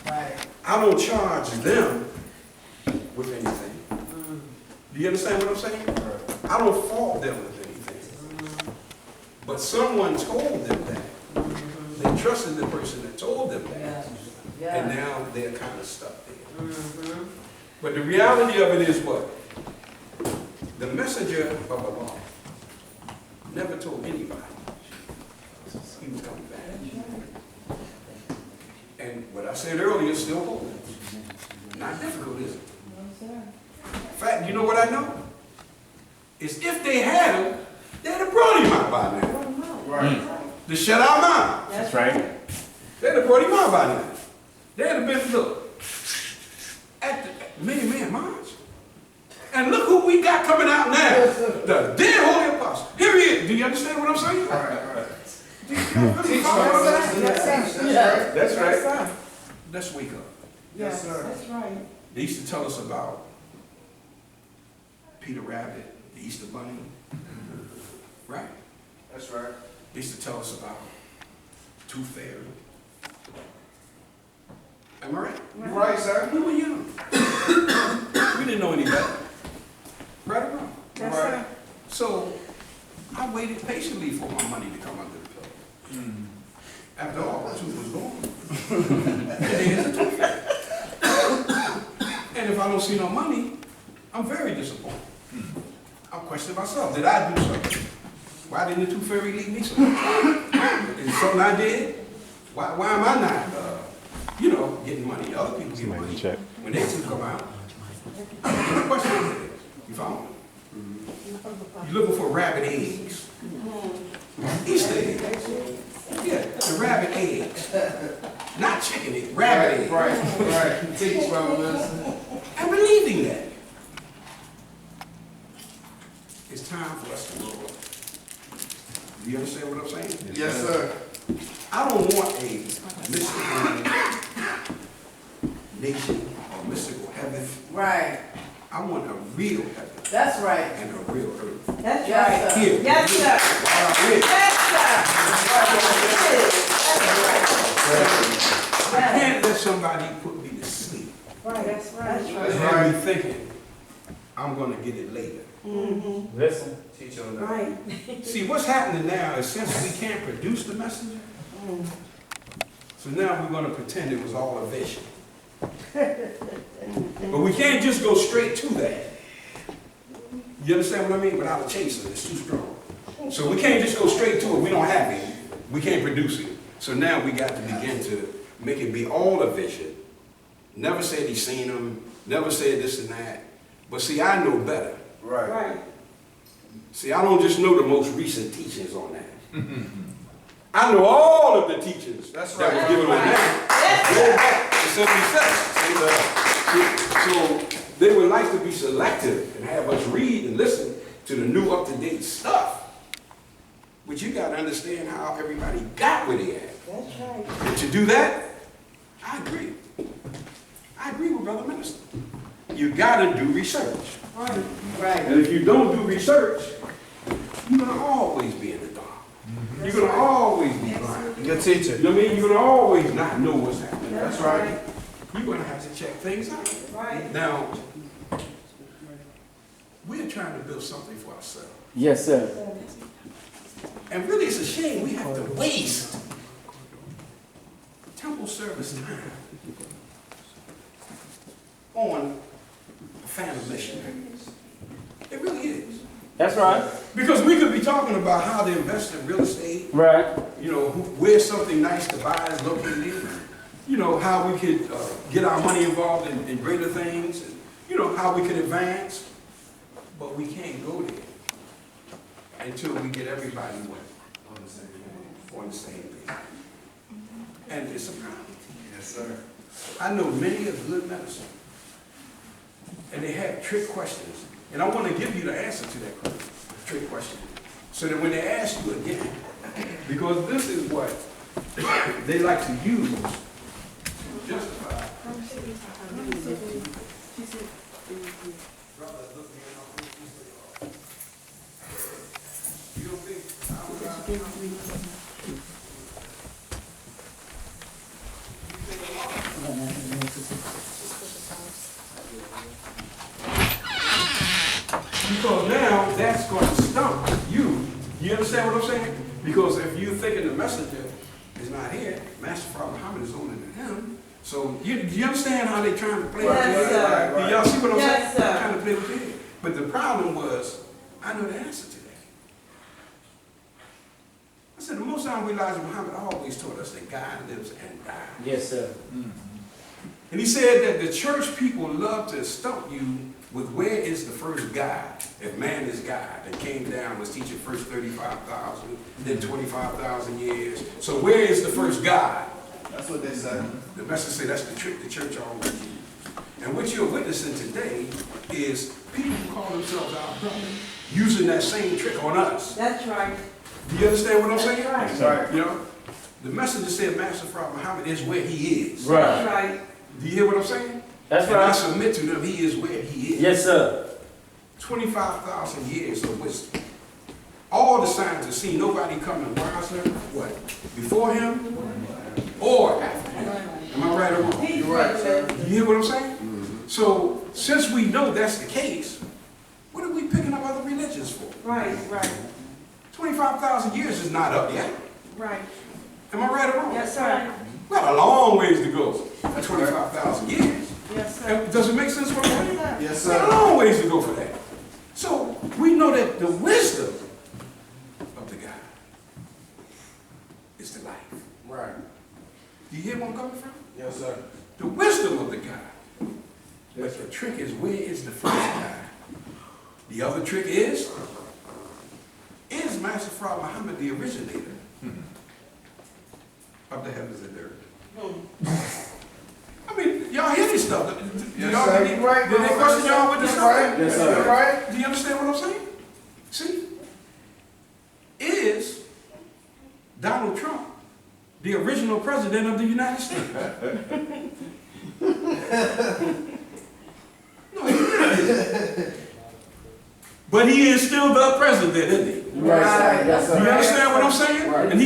Right. I don't charge them with anything. Do you understand what I'm saying? I don't fault them with anything. But someone told them that. They trusted the person that told them that. And now they're kind of stuck there. But the reality of it is what? The messenger of Allah never told anybody he was coming back. And what I said earlier still holds. Not difficult, is it? In fact, you know what I know? Is if they had him, they'd have brought him out by now. Right. to shut our mouth. That's right. They'd have brought him out by now. They'd have been, look, at the man march. And look who we got coming out now. The dead holy apostle. Here he is. Do you understand what I'm saying? All right. Do you follow what I'm saying? That's right. Yes, sir. Let's wake up. Yes, that's right. They used to tell us about Peter Rabbit, the Easter Bunny. Right? That's right. They used to tell us about Tooth Fairy. Am I right? You right, sir. We were young. We didn't know any better. Right or wrong? Yes, sir. So I waited patiently for my money to come under the pillow. After all, the tooth was gone. There's a tooth fairy. And if I don't see no money, I'm very disappointed. I'm questioning myself. Did I do something? Why didn't the tooth fairy leave me something? Is it something I did? Why am I not, getting money? Other people get money when their teeth come out. The question is, you follow? You're looking for rabbit eggs. Easter eggs. Yeah, the rabbit eggs. Not chicken eggs, rabbit eggs. Right. Teach, Brother Minister. And believing that. It's time for us to grow up. Do you understand what I'm saying? Yes, sir. I don't want a mystical nation or mystical heaven. Right. I want a real heaven That's right. and a real earth. That's Yes, right. Here. Yes, sir. Yes, sir. I can't let somebody put me to sleep. Right, that's right. That's And right. be thinking, I'm going to get it later. Listen. Teach on that. Right. See, what's happening now is since we can't produce the messenger, so now we're going to pretend it was all a vision. But we can't just go straight to that. You understand what I mean? Without a chaser, it's too strong. So we can't just go straight to it. We don't have it. We can't produce it. So now we got to begin to make it be all a vision. Never said he's seen them. Never said this and that. But see, I know better. Right. Right. See, I don't just know the most recent teachings on that. I know all of the teachings That's that right. was given on that. Go back to 77. So they would like to be selective and have us read and listen to the new up-to-date stuff. But you got to understand how everybody got where they at. That's right. And to do that, I agree. I agree with Brother Minister. You got to do research. Right. Right. And if you don't do research, you're going to always be in the dark. You're going to always be blind. Good teacher. You know what I mean? You're going to always not know what's happening. That's right. You're going to have to check things out. Right. Now, we're trying to build something for ourselves. Yes, sir. And really, it's a shame we have to waste temple service time on a family missionary. It really is. That's right. Because we could be talking about how to invest in real estate, Right. where's something nice to buy is located, how we could get our money involved in greater things, and, how we could advance. But we can't go there until we get everybody on the same page. And it's a problem. Yes, sir. I know many of good medicine, and they have trick questions. And I want to give you the answer to that trick question, so that when they ask you again, because this is what they like to use to justify. You don't think because now that's going to stump you. You understand what I'm saying? Because if you're thinking the messenger is not here, Master Prophet Muhammad is older than him. So you understand how they're trying to play with Yes, it? sir. Do y'all see what I'm Yes, saying? sir. They're trying to play with it. But the problem was, I know the answer to that. I said, the Most High Elijah Muhammad always taught us that God lives and dies. Yes, sir. And he said that the church people love to stump you with where is the first guy, if man is God, that came down, was teaching first 35,000, then 25,000 years. So where is the first God? That's what they say. The message say that's the trick the church always uses. And what you're witnessing today is people who call themselves our brother using that same trick on us. That's right. Do you understand what I'm saying? That's right. You know, the message said Master Prophet Muhammad is where he is. That's right. Do you hear what I'm saying? That's And I right. submit to them, he is where he is. Yes, sir. 25,000 years of wisdom. All the signs are seen, nobody coming wiser, what? Before him or after him. Am I right or wrong? He's You're right, sir. You hear what I'm saying? So, since we know that's the case, what are we picking up other religions for? Right, right, 25,000 years is not up yet. right. Am I right or wrong? Yes, sir. We got a long ways to go for 25,000 years. Yes, sir. Does it make sense what I'm saying? Yes, We got a sir. long ways to go for that. So, we know that the wisdom of the guy is the life. Right. Do you hear where I'm coming from? Yes, sir. The wisdom of the guy. But the trick is, where is the first guy? The other trick is Master Prophet Muhammad the originator of the heavens and earth? I mean, y'all hear this stuff. Yes, Y'all, sir. did You right, they bro. question y'all with this That's stuff? right. Yes, sir. Right. Do you understand what I'm saying? See? Is Donald Trump the original president of the United States? No, he isn't. But he is still the president, isn't he? Right, sir. Yes, sir. Do you understand what I'm saying? Right. And he